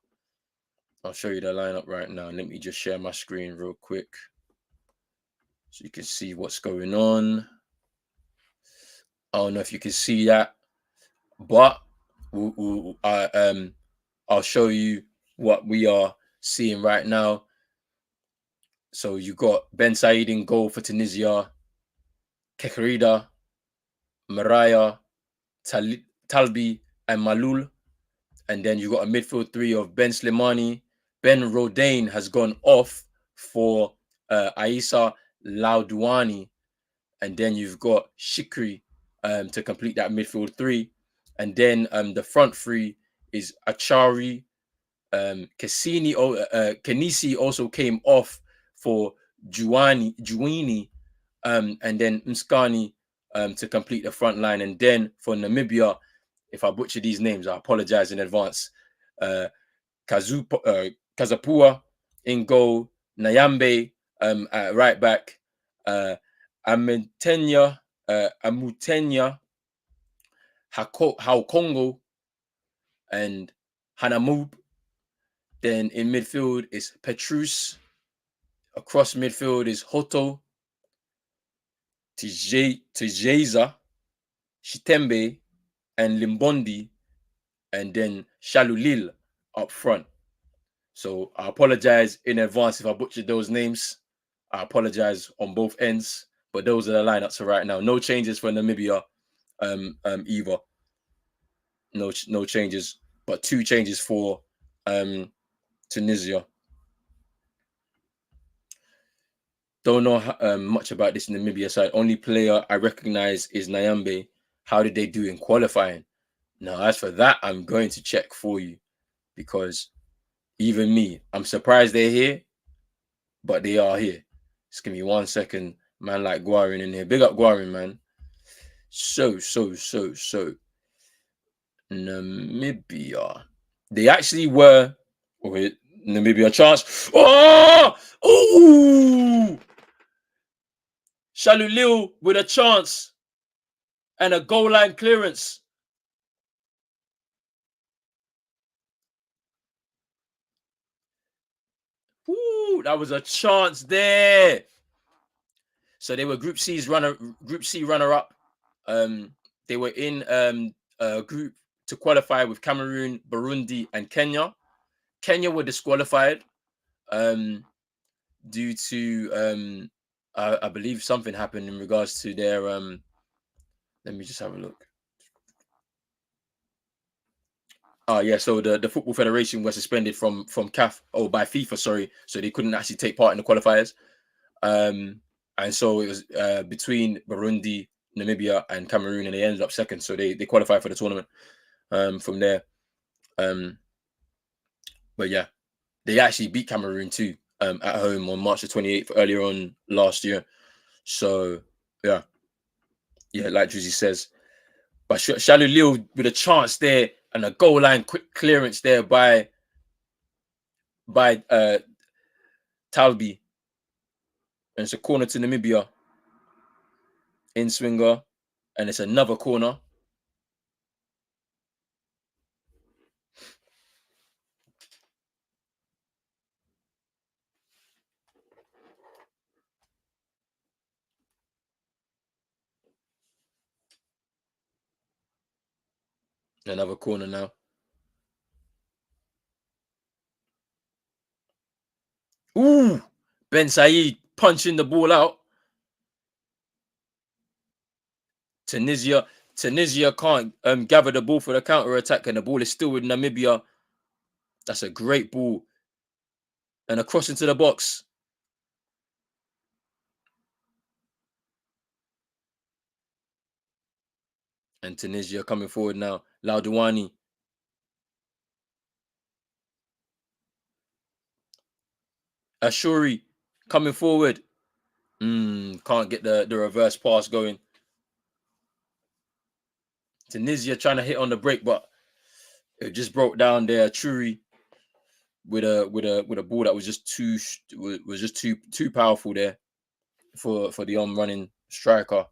I'll show you the lineup right now. Let me just share my screen real quick so you can see what's going on. I don't know if you can see that, but I'll show you what we are seeing right now. So you got Ben Said in goal for Tunisia, Kekrida, Mariah, Talbi, and Malul. And then you got a midfield three of Ben Slimani. Ben Rodain has gone off for Aissa Laudouani. And then you've got Shikri to complete that midfield three. And then the front three is Achari. Kenisi also came off for Juini, and then Mskani to complete the front line. And then for Namibia, if I butcher these names, I apologize in advance. Kazapua in goal, Nyambe at right back, Amutenya, Haukongo, and Hanamub. Then in midfield is Petrus. Across midfield is Hoto, Tijeza, Shitembe, and Limbondi, and then Shalulil up front. So I apologize in advance if I butchered those names. I apologize on both ends, but those are the lineups for right now. No changes for Namibia either. No changes, but 2 changes for Tunisia. Don't know much about this Namibia side. Only player I recognize is Nyambe. How did they do in qualifying? Now, as for that, I'm going to check for you because even me, I'm surprised they're here, but they are here. Just give me 1 second. Man like Guarin in here. Big up Guarin, man. So. Namibia. They actually were. Wait, Namibia chance. Oh! Ooh! Shalulil with a chance and a goal line clearance. Ooh, that was a chance there. So they were Group C runner up. They were in a group to qualify with Cameroon, Burundi, and Kenya. Kenya were disqualified due to I believe something happened in regards to their let me just have a look. Oh yeah, so the Football Federation was suspended from CAF by FIFA, sorry, so they couldn't actually take part in the qualifiers. And so it was between Burundi, Namibia, and Cameroon, and they ended up second, so they qualified for the tournament from there. But yeah, they actually beat Cameroon too at home on March the 28th earlier on last year. So yeah, like Drizzy says. But Shalulil with a chance there and a goal line quick clearance there by Talbi. And it's a corner to Namibia. In swinger. And it's another corner. Another corner now. Ooh! Ben Said punching the ball out. Tunisia can't gather the ball for the counter attack, and the ball is still with Namibia. That's a great ball. And a cross into the box. And Tunisia coming forward now. Laudouani. Ashuri coming forward. Can't get the reverse pass going. Tunisia trying to hit on the break, but it just broke down there. Ashuri with a ball that was just too powerful there for the running striker.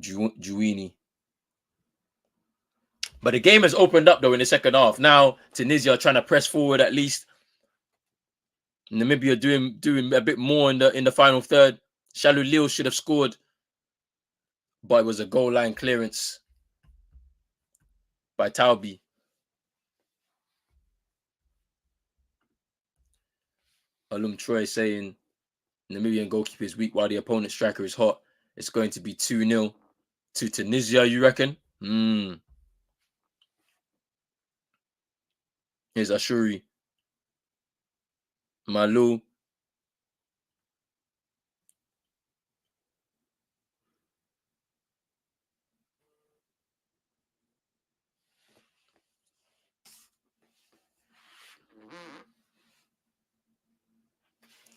Juini. But the game has opened up though in the second half. Now Tunisia are trying to press forward at least. Namibia doing a bit more in the final third. Shalu Lil should have scored, but it was a goal line clearance by Talbi. Alum Troy saying Namibian goalkeeper is weak while the opponent striker is hot. It's going to be 2-0 to Tunisia, you reckon? Here's Ashuri. Malu.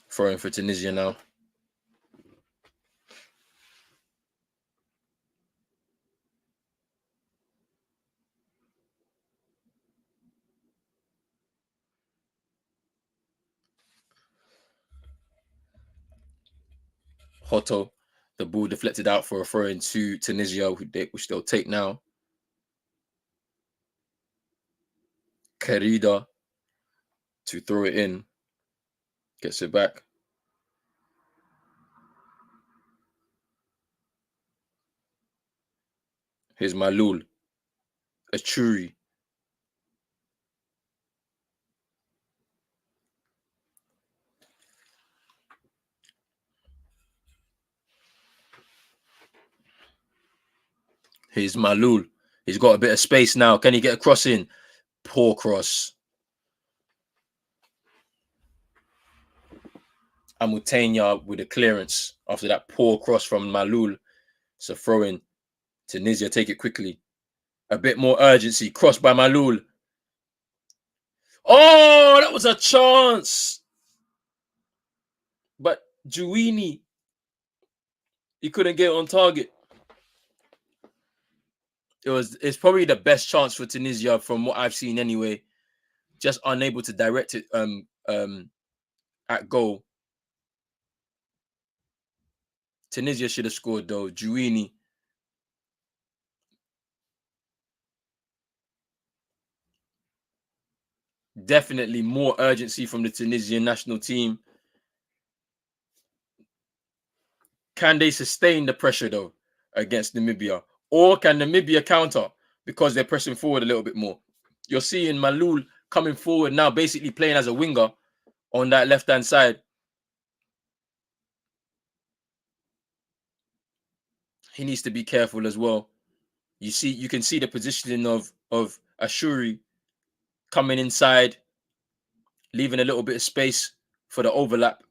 Throwing for Tunisia now. Hoto. The ball deflected out for a throw in to Tunisia, which they'll take now. Kerida to throw it in. Gets it back. Here's Malul. Achuri. Here's Malul. He's got a bit of space now. Can he get a cross in? Poor cross. Amutenya with a clearance after that poor cross from Malul. It's a throw in. Tunisia take it quickly. A bit more urgency. Cross by Malul. Oh, that was a chance. But Juini, he couldn't get on target. It's probably the best chance for Tunisia from what I've seen anyway. Just unable to direct it at goal. Tunisia should have scored though. Juini. Definitely more urgency from the Tunisian national team. Can they sustain the pressure though against Namibia? Or can Namibia counter because they're pressing forward a little bit more? You're seeing Malul coming forward now, basically playing as a winger on that left-hand side. He needs to be careful as well. You can see the positioning of Ashuri coming inside, leaving a little bit of space for the overlap.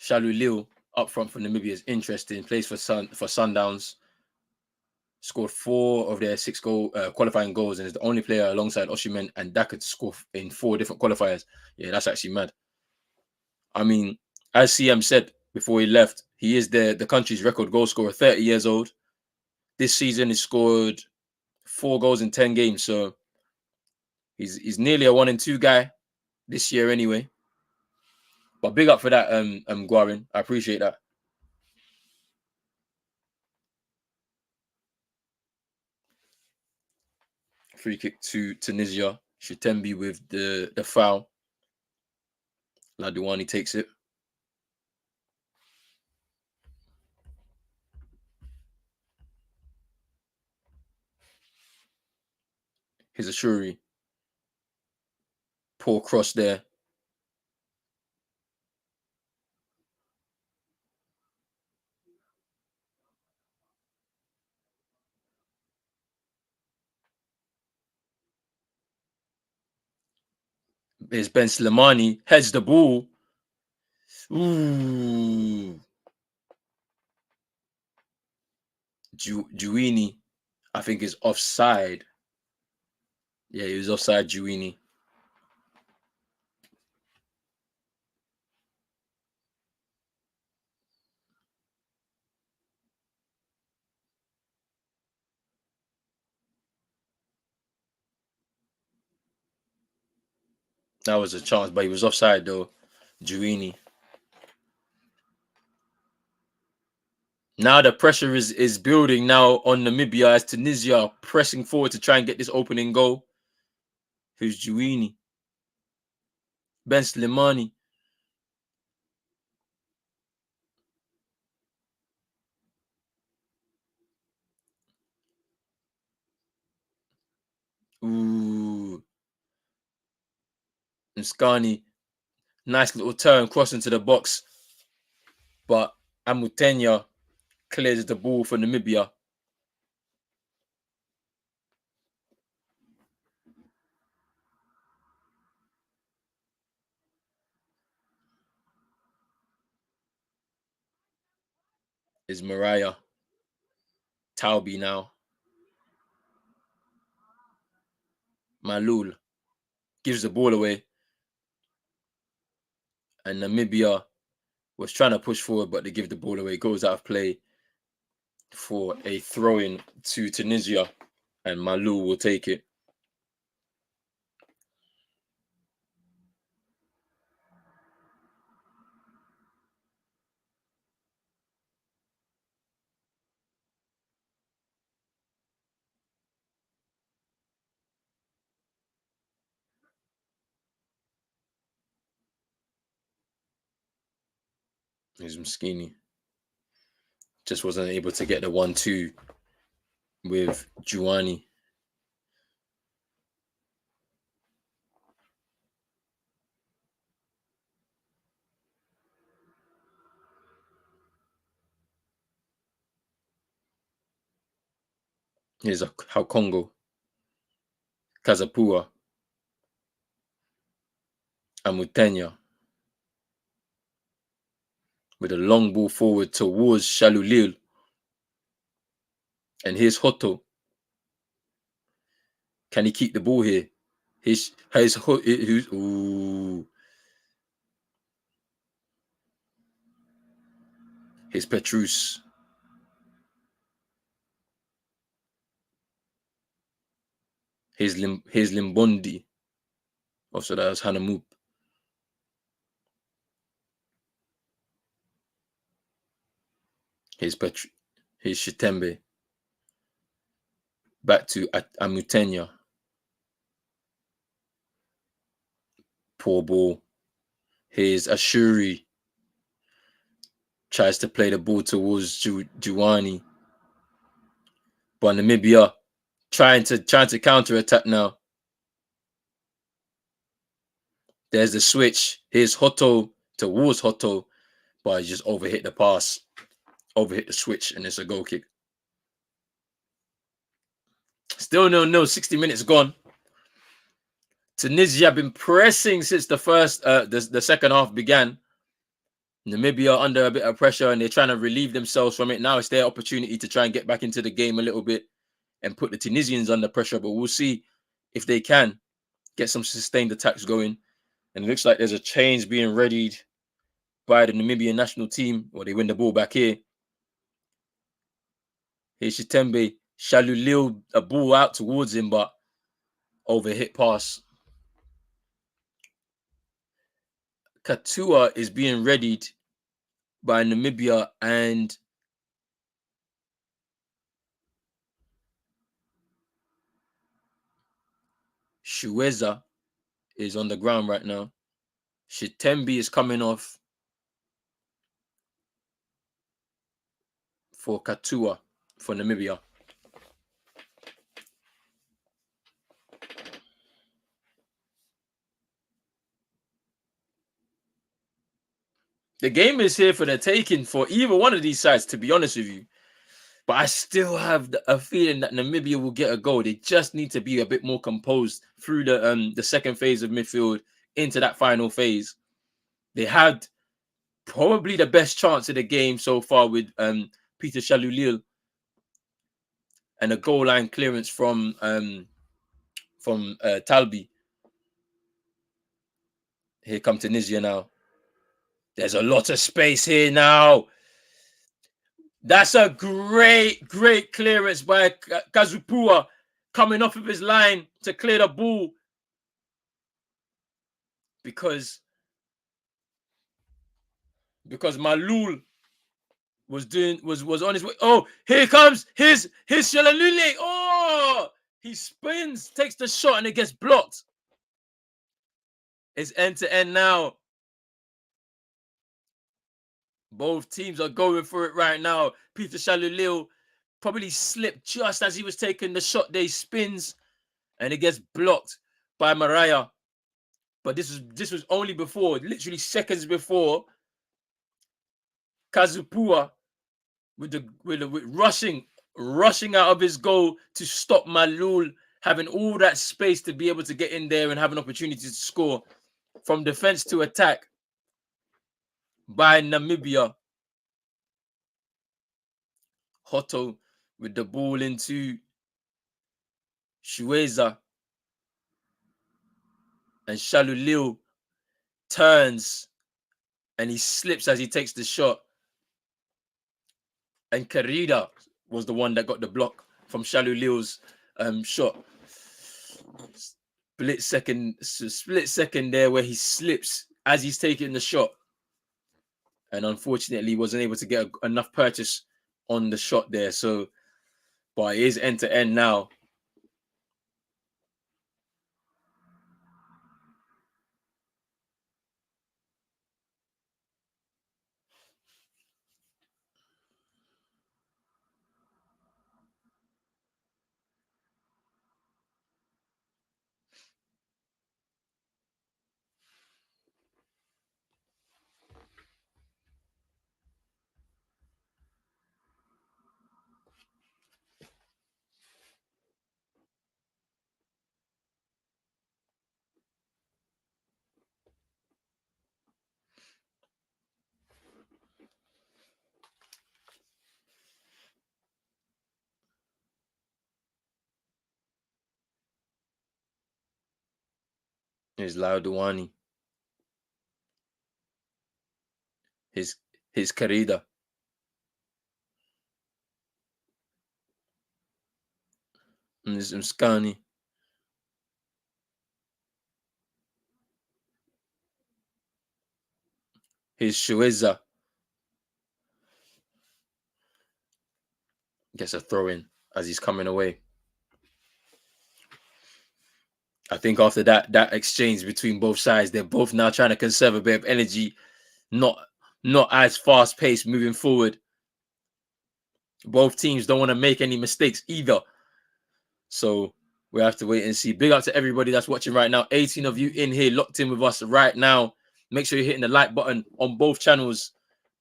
Shalulil up front for Namibia is interesting. Plays for Sundowns. Scored 4 of their 6 qualifying goals, and is the only player alongside Osimhen and Daka to score in 4 different qualifiers. Yeah, that's actually mad. I mean, as CM said before he left, he is the country's record goal scorer, 30 years old. This season, he scored 4 goals in 10 games, so he's nearly a 1-2 guy this year anyway. But big up for that, Guarin. I appreciate that. Free kick to Tunisia. Shitembi with the foul. Ladouani takes it. Here's a Shuri. Poor cross there. Here's Ben Slimani. Heads the ball. Ooh. Juini, I think, is offside. Yeah, he was offside, Juini. That was a chance, but he was offside though. Juini. Now the pressure is building now on Namibia as Tunisia are pressing forward to try and get this opening goal. Who's Juini? Ben Slimani. Ooh. Nskani. Nice little turn, cross into the box. But Amutenya clears the ball for Namibia. Is Mariah. Taubi now. Malul gives the ball away. And Namibia was trying to push forward, but they give the ball away. Goes out of play for a throw-in to Tunisia. And Malul will take it. He's Mskini. Just wasn't able to get the 1-2 with Juani. Here's how Congo. Kazapua. Amutenya. With a long ball forward towards Shalulil. And here's Hoto. Can he keep the ball here? Ooh. Here's Petrus. Here's Limbondi. Also, that was Hanamoop. Here's Shitembe. Back to Amutenya. Poor ball. Here's Ashuri. Tries to play the ball towards Juani. But Namibia trying to counter attack now. There's the switch. Here's Hoto towards Hoto. But he just overhit the pass. Overhit the switch, and it's a goal kick. Still no. 60 minutes gone. Tunisia have been pressing since the second half began. Namibia under a bit of pressure and they're trying to relieve themselves from it. Now it's their opportunity to try and get back into the game a little bit and put the Tunisians under pressure. But we'll see if they can get some sustained attacks going. And it looks like there's a change being readied by the Namibian national team, or they win the ball back here. Here's Shitembe. Shalulil, a ball out towards him, but overhit pass. Katua is being readied by Namibia, and Shueza is on the ground right now. Shitembe is coming off for Katua for Namibia. The game is here for the taking for either one of these sides, to be honest with you. But I still have a feeling that Namibia will get a goal. They just need to be a bit more composed through the second phase of midfield into that final phase. They had probably the best chance of the game so far with Peter Shalulil and a goal line clearance from Talbi. Here come Tunisia now. There's a lot of space here now. That's a great clearance by Kazupua coming off of his line to clear the ball. Because Malul was on his way. Oh, here comes his Shalalule. Oh, he spins, takes the shot, and it gets blocked. It's end-to-end now. Both teams are going for it right now. Peter Shalulil probably slipped just as he was taking the shot. They spins, and it gets blocked by Mariah. But this was only before, literally seconds before, Kazupua with rushing out of his goal to stop Malul having all that space to be able to get in there and have an opportunity to score. From defense to attack by Namibia. Hoto with the ball into Shueza. And Shalulil turns and he slips as he takes the shot. And Karida was the one that got the block from Shalulil's shot. Split second there where he slips as he's taking the shot. And unfortunately wasn't able to get enough purchase on the shot there. So, but it is end-to-end now. Here's Laudawani. His Karida. And there's Mskani. Here's Shueza. Gets a throw in as he's coming away. I think after that exchange between both sides, they're both now trying to conserve a bit of energy, not as fast paced moving forward. Both teams don't want to make any mistakes either. So we have to wait and see. Big up to everybody that's watching right now. 18 of you in here locked in with us right now. Make sure you're hitting the like button on both channels,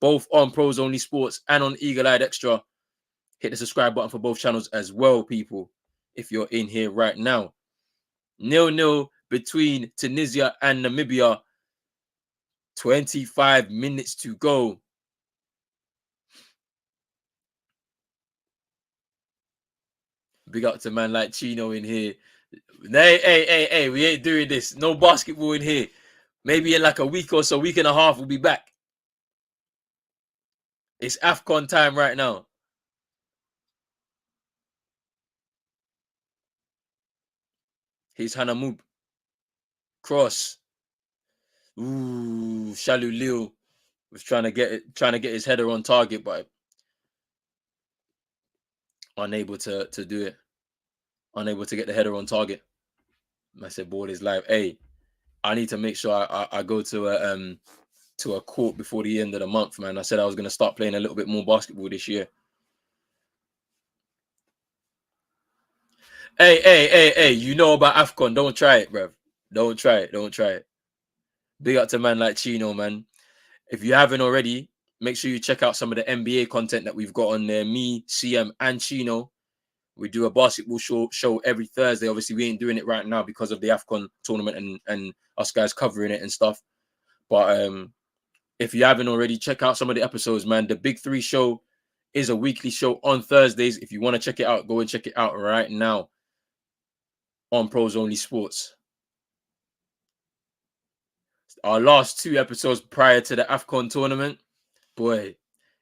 both on Pros Only Sports and on Eagle Eyed Extra. Hit the subscribe button for both channels as well, people, if you're in here right now. 0-0 between Tunisia and Namibia. 25 minutes to go. Big up to man like Chino in here. Hey, we ain't doing this. No basketball in here. Maybe in like a week or so, week and a half, we'll be back. It's Afcon time right now. Here's Hanamub. Cross. Ooh, Shalu Liu was trying to get his header on target, but unable to do it. Unable to get the header on target. I said, ball is live. Hey, I need to make sure I go to a court before the end of the month, man. I said I was gonna start playing a little bit more basketball this year. Hey, you know about Afcon. Don't try it, bruv. Don't try it. Big up to man like Chino, man. If you haven't already, make sure you check out some of the NBA content that we've got on there. Me, CM, and Chino. We do a basketball show every Thursday. Obviously, we ain't doing it right now because of the Afcon tournament and us guys covering it and stuff. But if you haven't already, check out some of the episodes, man. The Big Three show is a weekly show on Thursdays. If you want to check it out, go and check it out right now on Pros Only Sports. Our last 2 episodes prior to the Afcon tournament, boy,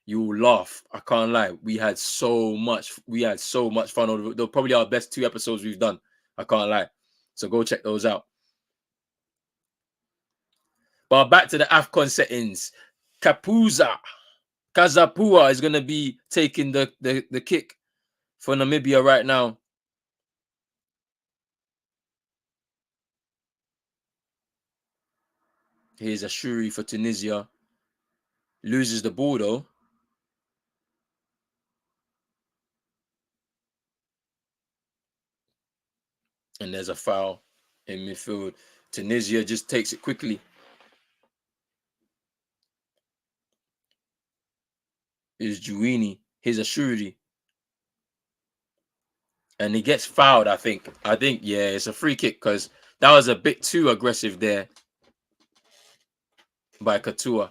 you will laugh. I can't lie. We had so much fun. They're probably our best 2 episodes we've done. I can't lie. So go check those out. But back to the Afcon settings. Kazapua is going to be taking the kick for Namibia right now. Here's Ashuri for Tunisia. Loses the ball though. And there's a foul in midfield. Tunisia just takes it quickly. Here's Juini. Here's Ashuri. And he gets fouled, I think. Yeah, it's a free kick because that was a bit too aggressive there by Katua.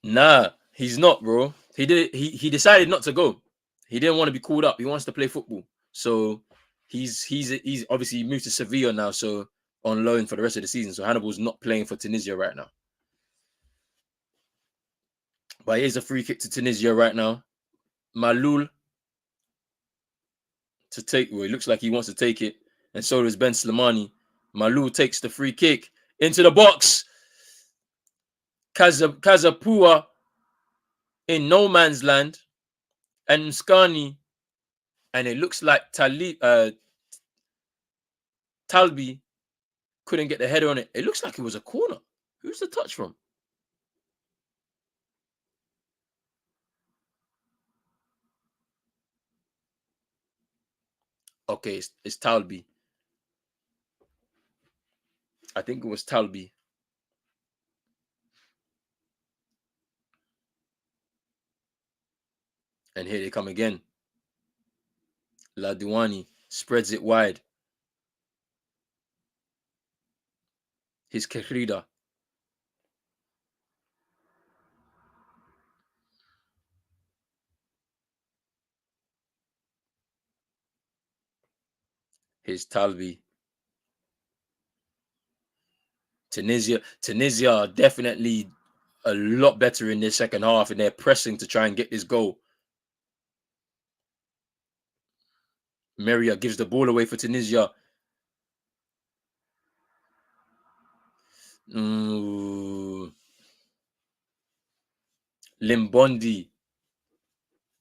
Nah, he's not, bro. He decided not to go. He didn't want to be called up. He wants to play football. So he's obviously moved to Sevilla now, so on loan for the rest of the season. So Hannibal's not playing for Tunisia right now. But here's a free kick to Tunisia right now. Malul to take. Well, it looks like he wants to take it, and so does Ben Slimani. Malul takes the free kick into the box. Kazapua in no man's land, and Mskani, and it looks like Talbi couldn't get the header on it. It looks like it was a corner. Who's the touch from? Okay, it's Talbi. I think it was Talbi. And here they come again. Ladouani spreads it wide. His Kerida. His Talbi. Tunisia are definitely a lot better in their second half, and they're pressing to try and get this goal. Meria gives the ball away for Tunisia. Limbondi,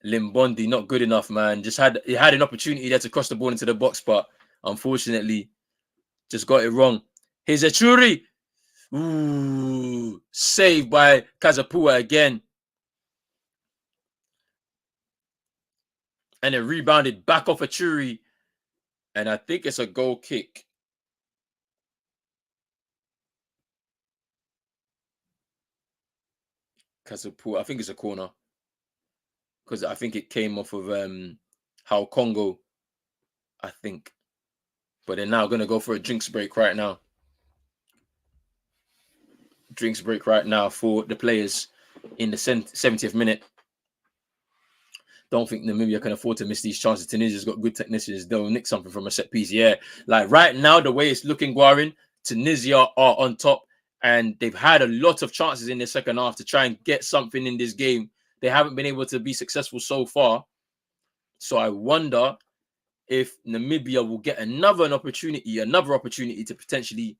not good enough, man. He had an opportunity there to cross the ball into the box, but unfortunately, just got it wrong. Here's Achuri. Ooh, saved by Kazapua again. And it rebounded back off Achuri. And I think it's a goal kick. Kazapua, I think it's a corner. Because I think it came off of how Congo, I think. But they're now going to go for a drinks break right now. drinks break right now for the players in the 70th minute. Don't think Namibia can afford to miss these chances. Tunisia's got good technicians. They'll nick something from a set piece. Yeah, like right now, the way it's looking, Guarin, Tunisia are on top, and they've had a lot of chances in the second half to try and get something in this game. They haven't been able to be successful so far. So I wonder if Namibia will get another opportunity to potentially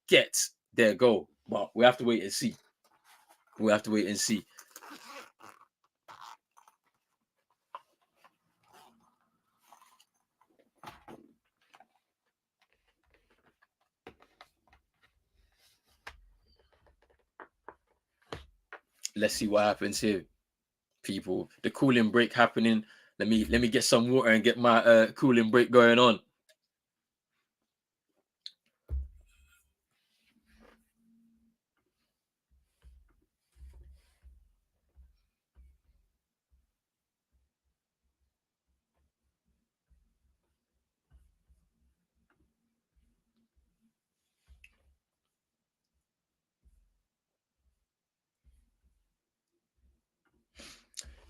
get their goal. But we have to wait and see. We have to wait and see. Let's see what happens here, people. The cooling break happening. Let me get some water and get my cooling break going on.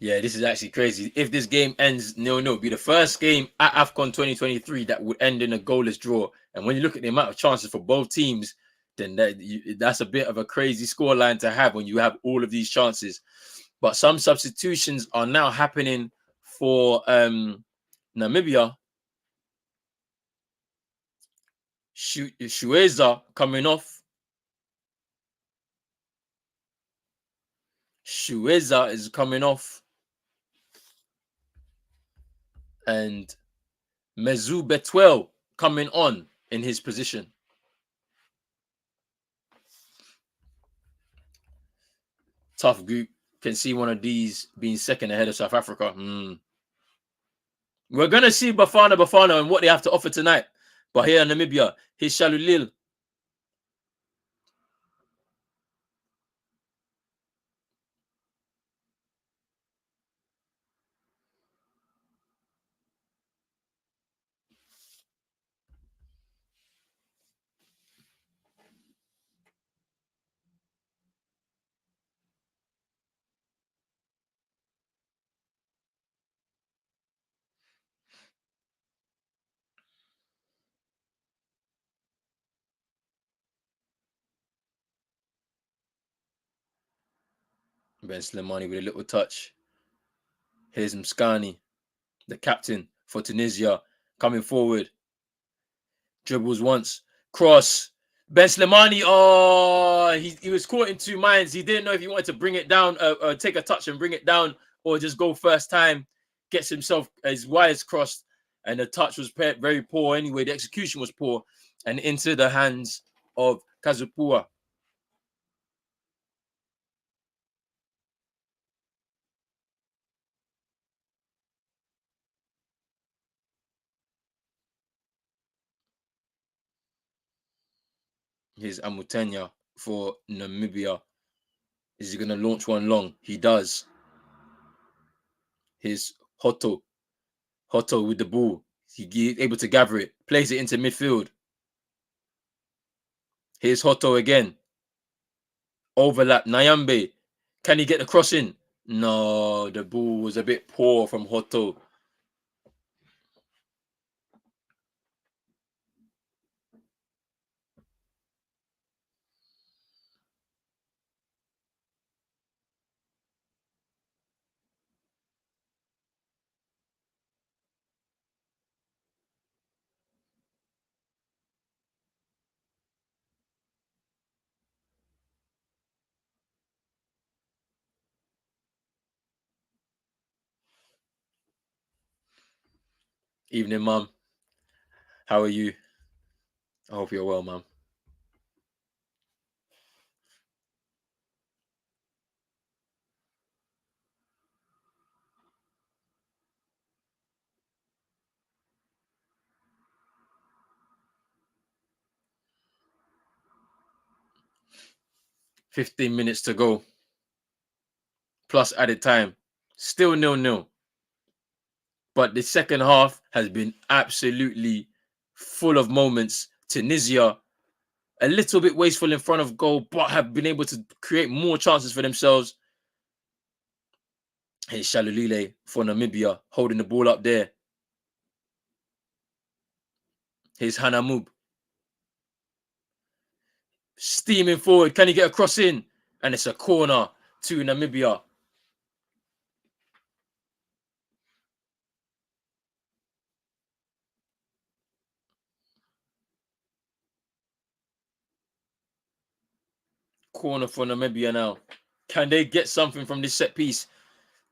Yeah, this is actually crazy. If this game ends 0-0, it'll be the first game at Afcon 2023 that would end in a goalless draw. And when you look at the amount of chances for both teams, then that's a bit of a crazy scoreline to have when you have all of these chances. But some substitutions are now happening for Namibia. Shueza coming off. Shueza is coming off. And Mezu Betwell coming on in his position. Tough group. Can see one of these being second ahead of South Africa. We're going to see Bafana and what they have to offer tonight. But here in Namibia, here's Shalulil. Ben Slimani with a little touch. Here's Mskani, the captain for Tunisia, coming forward. Dribbles once. Cross. Ben Slimani, he was caught in two minds. He didn't know if he wanted to bring it down, take a touch and bring it down, or just go first time. Gets himself his wires crossed, and the touch was very poor anyway. The execution was poor, and into the hands of Kazupua. Here's Amutenya for Namibia. Is he going to launch one long? He does. Here's Hoto. Hoto with the ball. He's able to gather it. Plays it into midfield. Here's Hoto again. Overlap. Nyambe. Can he get the cross in? No, the ball was a bit poor from Hoto. Evening, Mum. How are you? I hope you're well, Mum. $15 minutes to go. Plus added time. Still 0-0. But the second half has been absolutely full of moments. Tunisia a little bit wasteful in front of goal, but have been able to create more chances for themselves. Here's Shalulile for Namibia, holding the ball up there. Here's Hanamub. Steaming forward. Can he get a cross in? And it's a corner to Namibia. Corner for Namibia now. Can they get something from this set piece?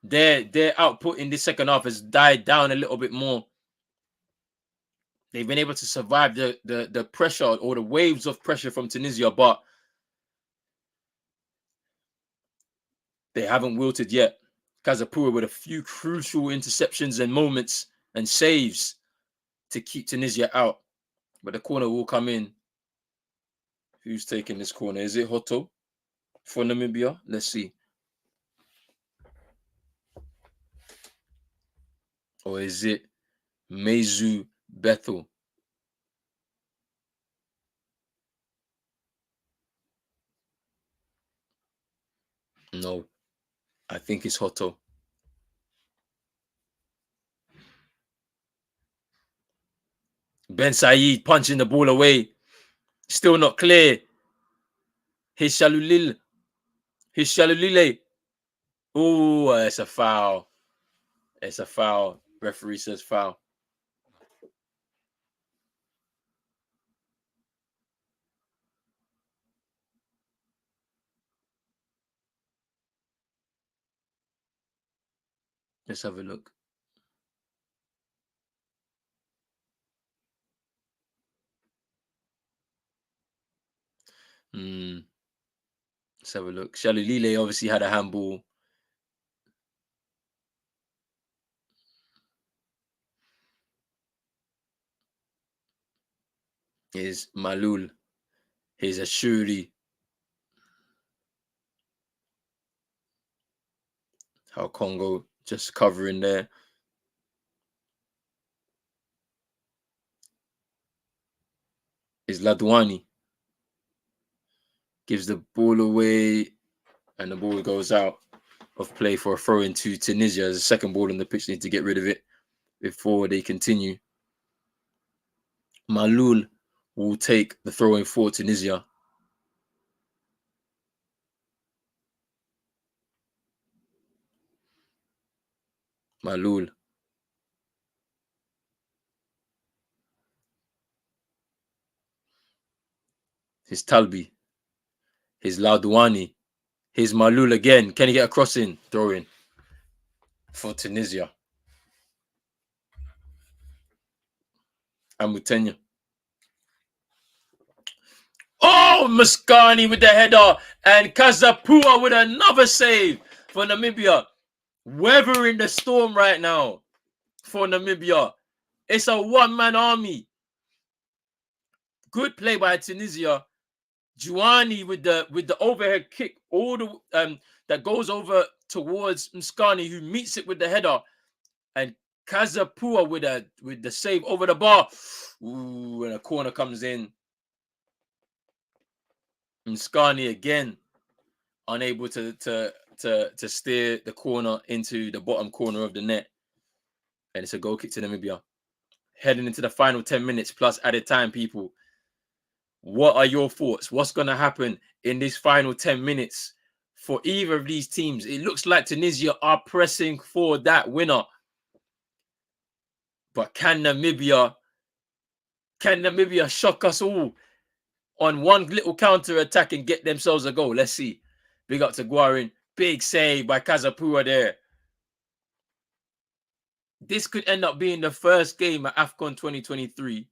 Their output in this second half has died down a little bit more. They've been able to survive the pressure or the waves of pressure from Tunisia, but they haven't wilted yet. Kazapura with a few crucial interceptions and moments and saves to keep Tunisia out. But the corner will come in. Who's taking this corner? Is it Hoto for Namibia? Let's see. Or is it Mezu Bethel? No, I think it's Hoto. Ben Said punching the ball away. Still not clear. Here's Shalulile. Oh, it's a foul. It's a foul. Referee says foul. Let's have a look. Let's have a look. Shalulile obviously had a handball. Here's Malul. Here's Ashuri. How Congo just covering there. Is Ladwani. Gives the ball away, and the ball goes out of play for a throw into Tunisia. As a second ball on the pitch, they need to get rid of it before they continue. Malul will take the throw in for Tunisia. Malul. Here's Talbi. Here's Laudouani. Here's Malul again. Can he get a cross in? Throw in for Tunisia. Amutenya. Oh, Muscani with the header. And Kazapua with another save for Namibia. Weathering the storm right now for Namibia. It's a one-man army. Good play by Tunisia. Juani with the overhead kick, all the that goes over towards Mskani, who meets it with the header, and Kazapua with the save over the bar. Ooh, and a corner comes in. Mskani again unable to steer the corner into the bottom corner of the net, and it's a goal kick to Namibia. Heading into the final 10 minutes plus added time, people. What are your thoughts? What's going to happen in this final 10 minutes for either of these teams? It looks like Tunisia are pressing for that winner. But can Namibia shock us all on one little counter attack and get themselves a goal? Let's see. Big up to Guarin. Big save by Kazapua there. This could end up being the first game at Afcon 2023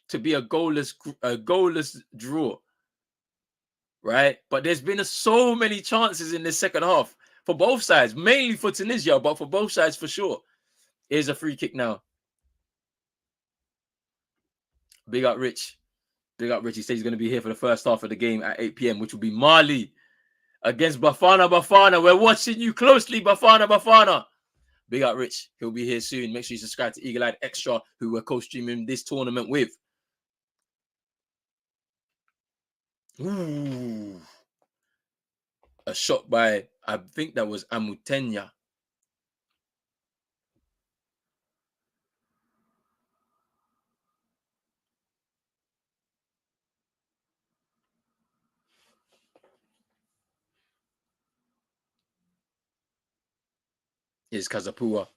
to be a goalless draw, right? But there's been so many chances in the second half for both sides, mainly for Tunisia, but for both sides for sure. Here's a free kick now. Big up Rich. Big up Rich. He says he's going to be here for the first half of the game at 8 p.m., which will be Mali against Bafana. We're watching you closely, Bafana. Big up Rich. He'll be here soon. Make sure you subscribe to Eagle Eyed Extra, who we're co-streaming this tournament with. Ooh. A shot by, I think that was Amutenya. Is Kazapua.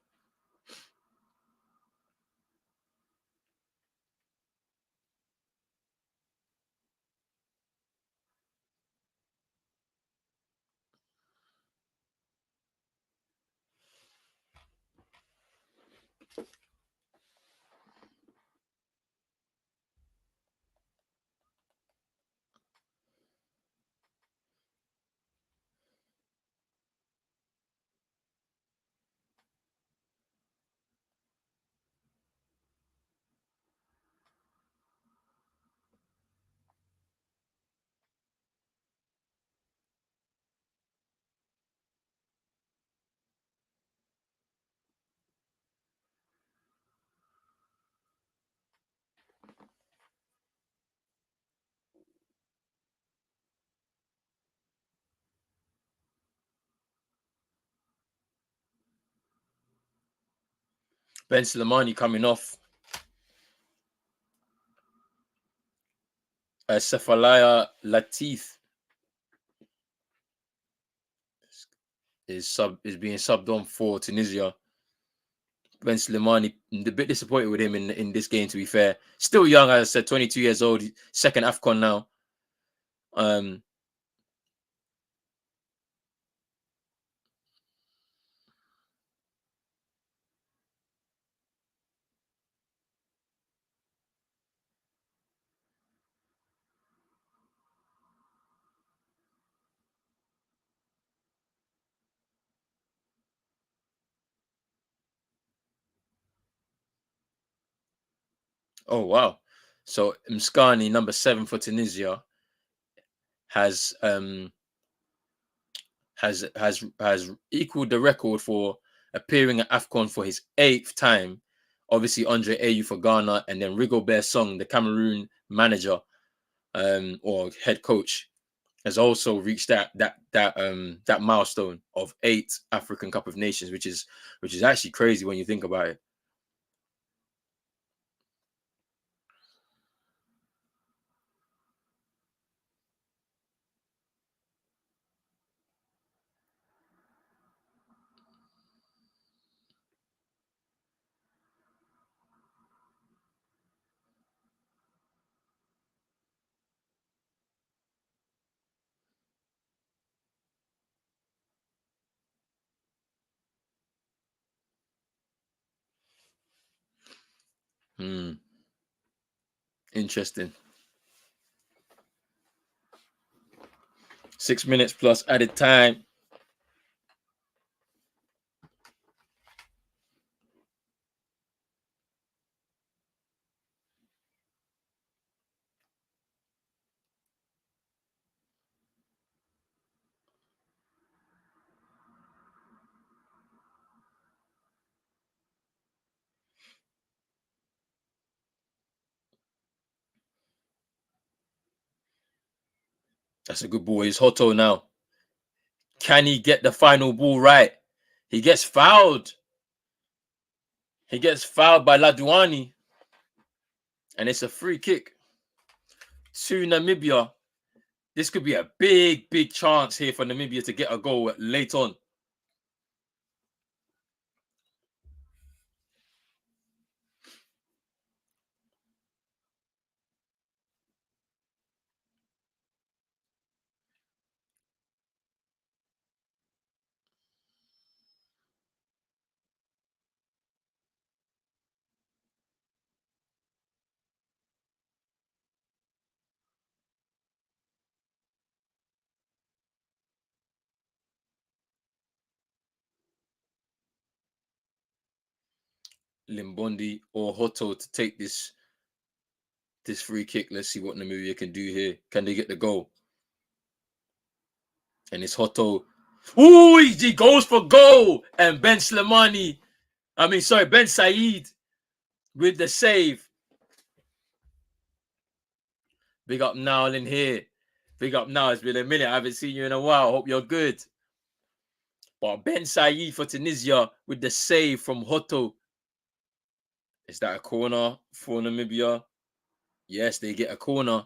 Ben Slimani coming off. Cephalaya Latif is being subbed on for Tunisia. Ben Slimani, a bit disappointed with him in this game, to be fair. Still young, as I said, 22 years old, second Afcon now. Oh wow. So Mskani, number 7 for Tunisia, has equaled the record for appearing at Afcon for his 8th time. Obviously, Andre Ayew for Ghana, and then Rigobert Song, the Cameroon manager or head coach, has also reached that milestone of 8 African Cup of Nations, which is actually crazy when you think about it. Interesting. 6 minutes plus added time. That's a good ball. He's Hoto now. Can he get the final ball right? He gets fouled. He gets fouled by Ladouani. And it's a free kick to Namibia. This could be a big, big chance here for Namibia to get a goal late on. Limbondi or Hoto to take this free kick. Let's see what Namibia can do here. Can they get the goal? And it's Hoto. Ooh, he goes for goal. And Ben Said with the save. Big up Nowlin here. Big up now. It's been a minute. I haven't seen you in a while. Hope you're good. But Ben Said for Tunisia with the save from Hoto. Is that a corner for Namibia? Yes, they get a corner.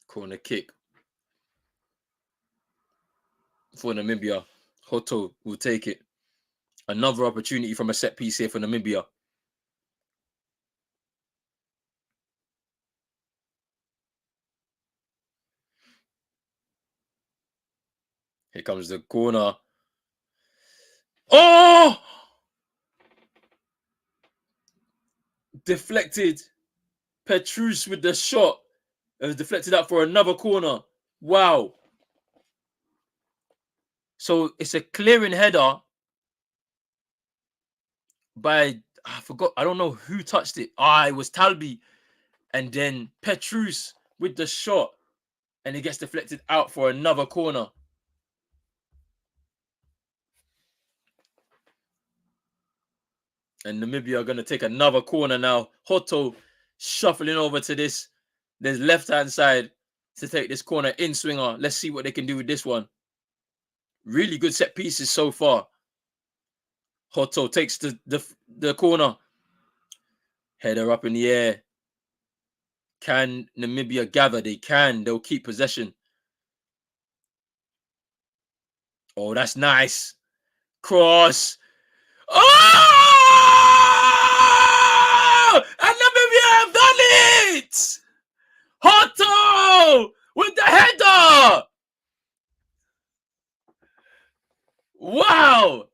Corner kick for Namibia. Hoto will take it. Another opportunity from a set piece here for Namibia. Here comes the corner. Oh! Deflected. Petrus with the shot. Deflected out for another corner. Wow. So it's a clearing header by, I forgot, I don't know who touched it. It was Talbi. And then Petrus with the shot. And it gets deflected out for another corner. And Namibia are going to take another corner now. Hoto shuffling over to this left-hand side to take this corner in swinger. Let's see what they can do with this one. Really good set pieces so far. Hoto takes the corner. Header up in the air. Can Namibia gather? They can. They'll keep possession. Oh, that's nice. Cross. Oh! And Namibia have done it! Hoto with the header! Wow!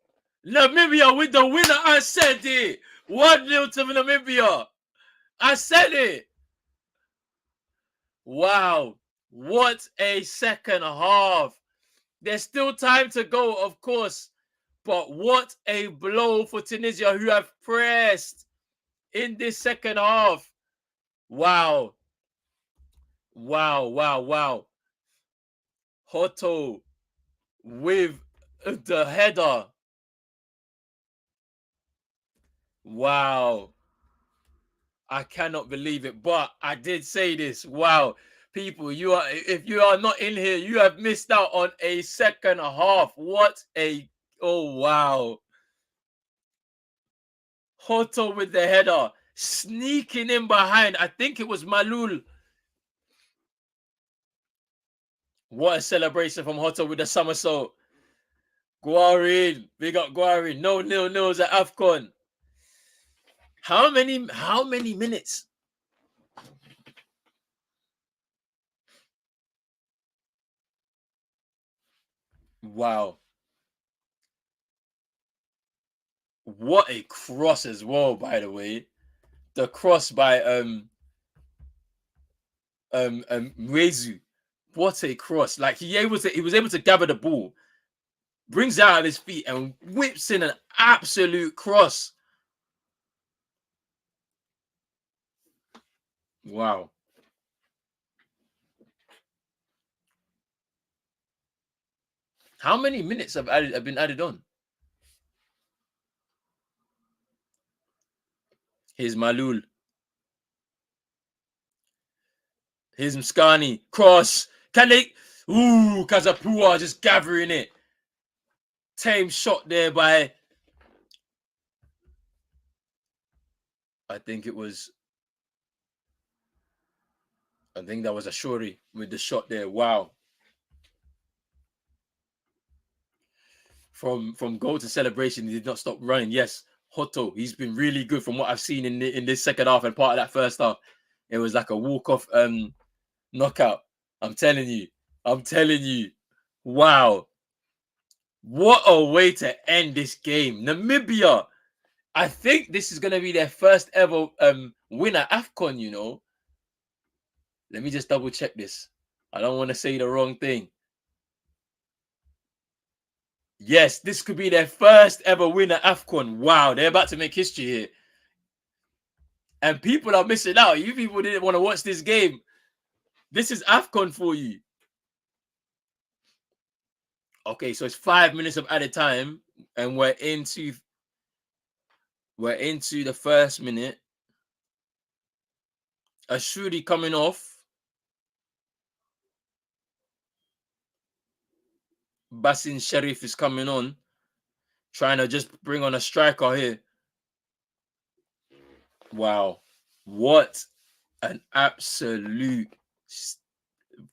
Namibia with the winner. I said it. 1-0 to Namibia. I said it. Wow. What a second half. There's still time to go, of course. But what a blow for Tunisia, who have pressed in this second half. Wow. Wow, wow, wow. Hoto with the header. Wow. I cannot believe it, but I did say this. Wow. People, if you are not in here, you have missed out on a second half. Oh, wow. Hoto with the header, sneaking in behind. I think it was Malul. What a celebration from Hoto with the somersault. Guarin, big up Guarin. No nil-nils at Afcon. How many minutes? Wow. What a cross as well, by the way. The cross by Mwezu. What a cross. Like he was able to gather the ball, brings it out of his feet and whips in an absolute cross. Wow. How many minutes have been added on? Here's Malul. Here's Mskani. Cross. Can they? Ooh, Kazapua just gathering it. Tame shot there by, I think that was Ashori with the shot there. Wow. From goal to celebration, he did not stop running. Yes, Hoto, he's been really good from what I've seen in this second half and part of that first half. It was like a walk-off knockout. I'm telling you. Wow. What a way to end this game. Namibia, I think this is going to be their first ever win at Afcon, you know. Let me just double check this. I don't want to say the wrong thing. Yes, this could be their first ever win at Afcon. Wow, they're about to make history here. And people are missing out. You people didn't want to watch this game. This is Afcon for you. Okay, so it's 5 minutes of added time, and we're into the first minute. Ashuri coming off. Basin Sharif is coming on, trying to just bring on a striker here. Wow, what an absolute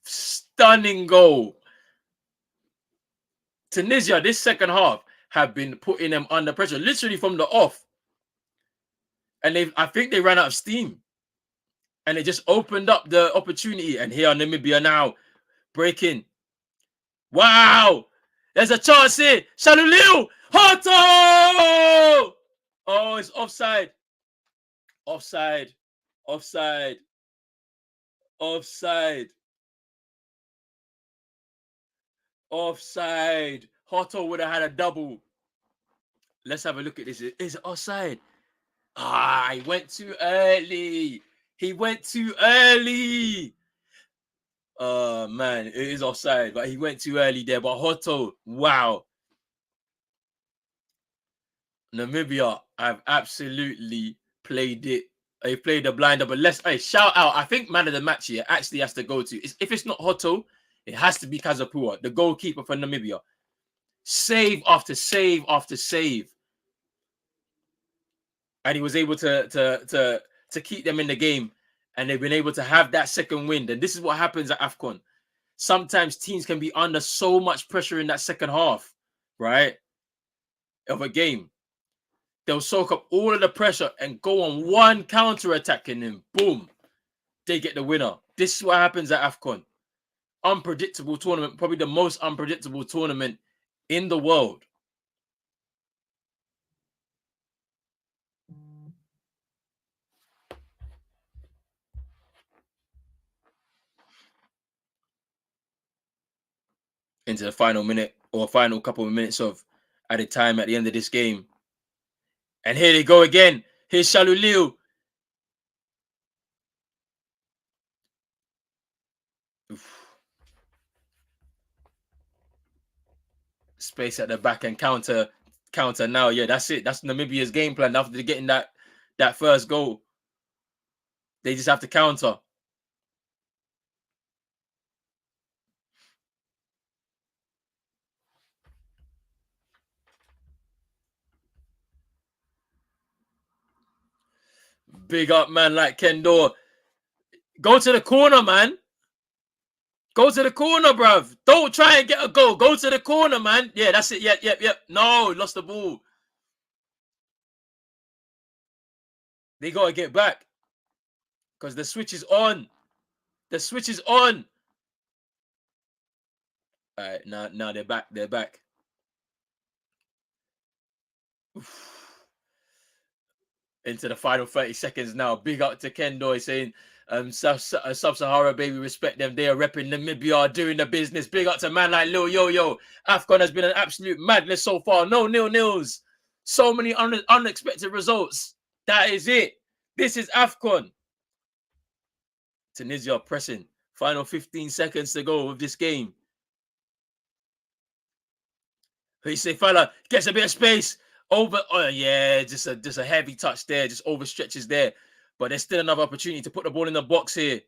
stunning goal. Tunisia, this second half, have been putting them under pressure, literally from the off. And I think they ran out of steam. And it just opened up the opportunity. And here Namibia now breaking. Wow! There's a chance here. Shaluliu! Hoto! Oh, it's offside. Offside. Offside. Offside. Offside. Hoto would have had a double. Let's have a look at this. Is it offside? Ah, he went too early. He went too early. Oh, man, it is offside, but he went too early there. But Hoto, wow. Namibia have absolutely played it. They played the blinder, but let's shout out. I think man of the match here actually has to go to. If it's not Hoto, it has to be Kazapua, the goalkeeper for Namibia. Save after save after save. And he was able to keep them in the game. And they've been able to have that second win. And this is what happens at Afcon. Sometimes teams can be under so much pressure in that second half, right, of a game. They'll soak up all of the pressure and go on one counter-attack, and then boom, they get the winner. This is what happens at Afcon. Unpredictable tournament, probably the most unpredictable tournament in the world. Into the final minute or final couple of minutes of added time at the end of this game. And here they go again. Here's Shaluliu. Space at the back and counter now. Yeah, that's it. That's Namibia's game plan. After getting that first goal, they just have to counter. Big up, man, like Kendo. Go to the corner, man. Go to the corner, bruv. Don't try and get a goal. Go to the corner, man. Yeah, that's it. Yep. No, lost the ball. They got to get back. Because the switch is on. The switch is on. All right, now they're back. They're back. Oof. Into the final 30 seconds now. Big up to Kendo saying, Sub-Sahara, baby, respect them. They are repping Namibia, doing the business. Big up to man like Lil Yo-Yo. Afcon has been an absolute madness so far. No nil-nils. So many unexpected results. That is it. This is Afcon. Tunisia pressing. Final 15 seconds to go with this game. Fala gets a bit of space. Over, oh yeah, just a heavy touch there, just overstretches there. But there's still another opportunity to put the ball in the box here.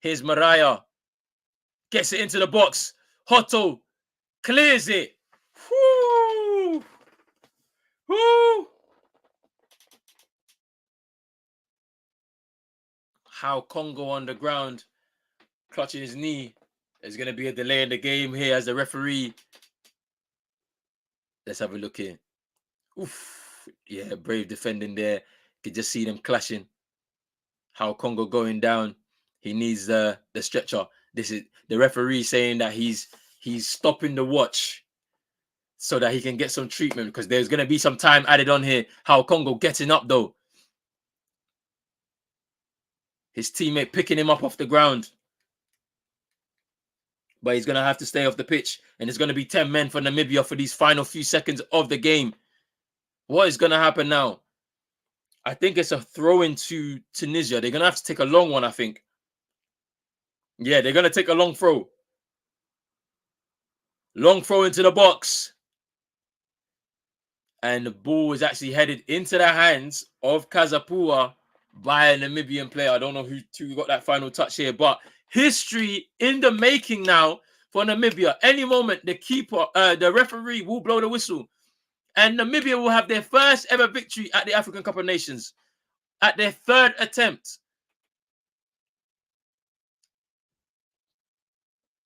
Here's Mariah. Gets it into the box. Hoto clears it. Woo! Woo! How Congo on the ground, clutching his knee. There's going to be a delay in the game here as the referee. Let's have a look here. Oof. Yeah, brave defending there. You can just see them clashing. How Congo going down. He needs the stretcher. This is the referee saying that he's stopping the watch so that he can get some treatment, because there's going to be some time added on here. How Congo getting up though. His teammate picking him up off the ground. but he's going to have to stay off the pitch. And it's going to be 10 men for Namibia for these final few seconds of the game. What is going to happen now? I think it's a throw into Tunisia. They're going to have to take a long one, I think. Yeah, they're going to take a long throw. Long throw into the box. And the ball is actually headed into the hands of Kazapua by a Namibian player. I don't know who got that final touch here, but history in the making now for Namibia. Any moment, the referee will blow the whistle, and Namibia will have their first ever victory at the African Cup of Nations, at their third attempt.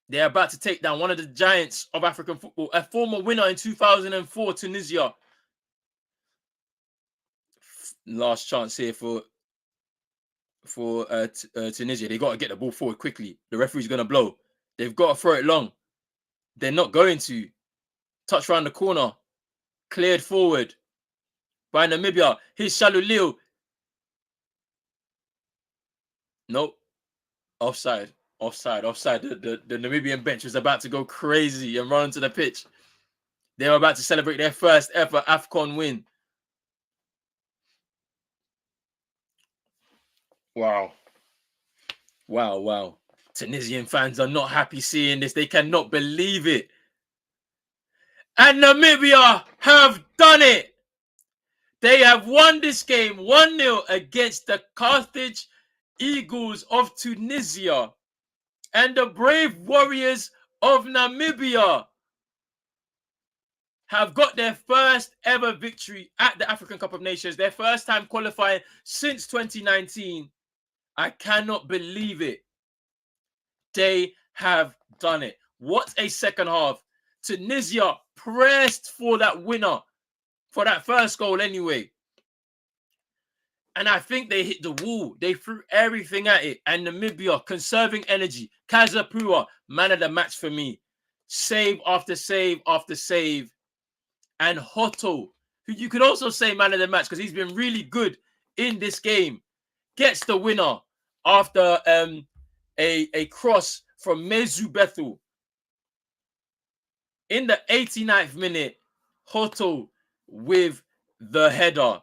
They're about to take down one of the giants of African football, a former winner in 2004, Tunisia. Last chance here for Tunisia. They got to get the ball forward quickly. The referee's going to blow. They've got to throw it long. They're not going to. Touch around the corner. Cleared forward by Namibia. Here's Shalulil. Nope. Offside. The Namibian bench was about to go crazy and run onto the pitch. They were about to celebrate their first ever Afcon win. Wow. Tunisian fans are not happy seeing this. They cannot believe it. And Namibia have done it. They have won this game 1-0 against the Carthage Eagles of Tunisia. And the brave warriors of Namibia have got their first ever victory at the African Cup of Nations. Their first time qualifying since 2019. I cannot believe it. They have done it. What a second half. Tunisia pressed for that winner, for that first goal anyway. And I think they hit the wall. They threw everything at it. And Namibia, conserving energy. Kazapua, man of the match for me. Save after save after save. And Hoto, who you could also say man of the match because he's been really good in this game, gets the winner after a cross from Mezu Bethel. In the 89th minute, Hoto with the header.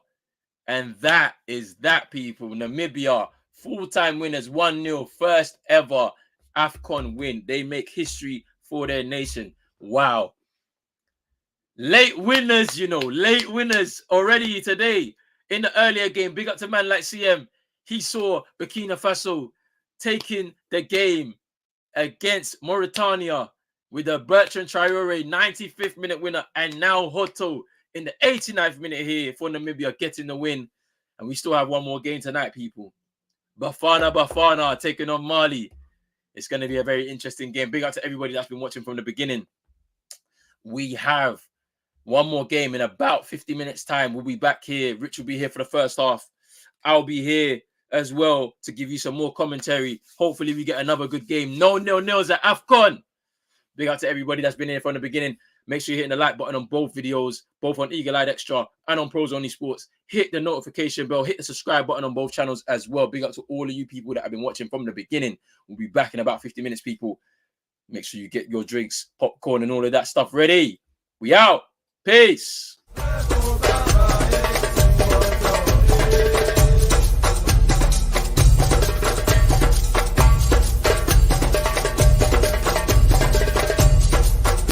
And that is that, people. Namibia, full-time winners, 1-0, first ever Afcon win. They make history for their nation. Wow. Late winners, late winners already today. In the earlier game, big up to man like CM. He saw Burkina Faso taking the game against Mauritania with a Bertrand Traore 95th minute winner, and now Hoto in the 89th minute here for Namibia getting the win. And we still have one more game tonight, people. Bafana taking on Mali. It's going to be a very interesting game. Big up to everybody that's been watching from the beginning. We have one more game in about 50 minutes time. We'll be back here. Rich will be here for the first half. I'll be here as well to give you some more commentary. Hopefully we get another good game. No nil-nils at Afcon. Big up to everybody that's been here from the beginning. Make sure you're hitting the like button on both videos, both on Eagle Eye Extra and on Pros Only Sports. Hit the notification bell, hit the subscribe button on both channels as well. Big up to all of you people that have been watching from the beginning. We'll be back in about 50 minutes, people. Make sure you get your drinks, popcorn, and all of that stuff ready. We out. Peace.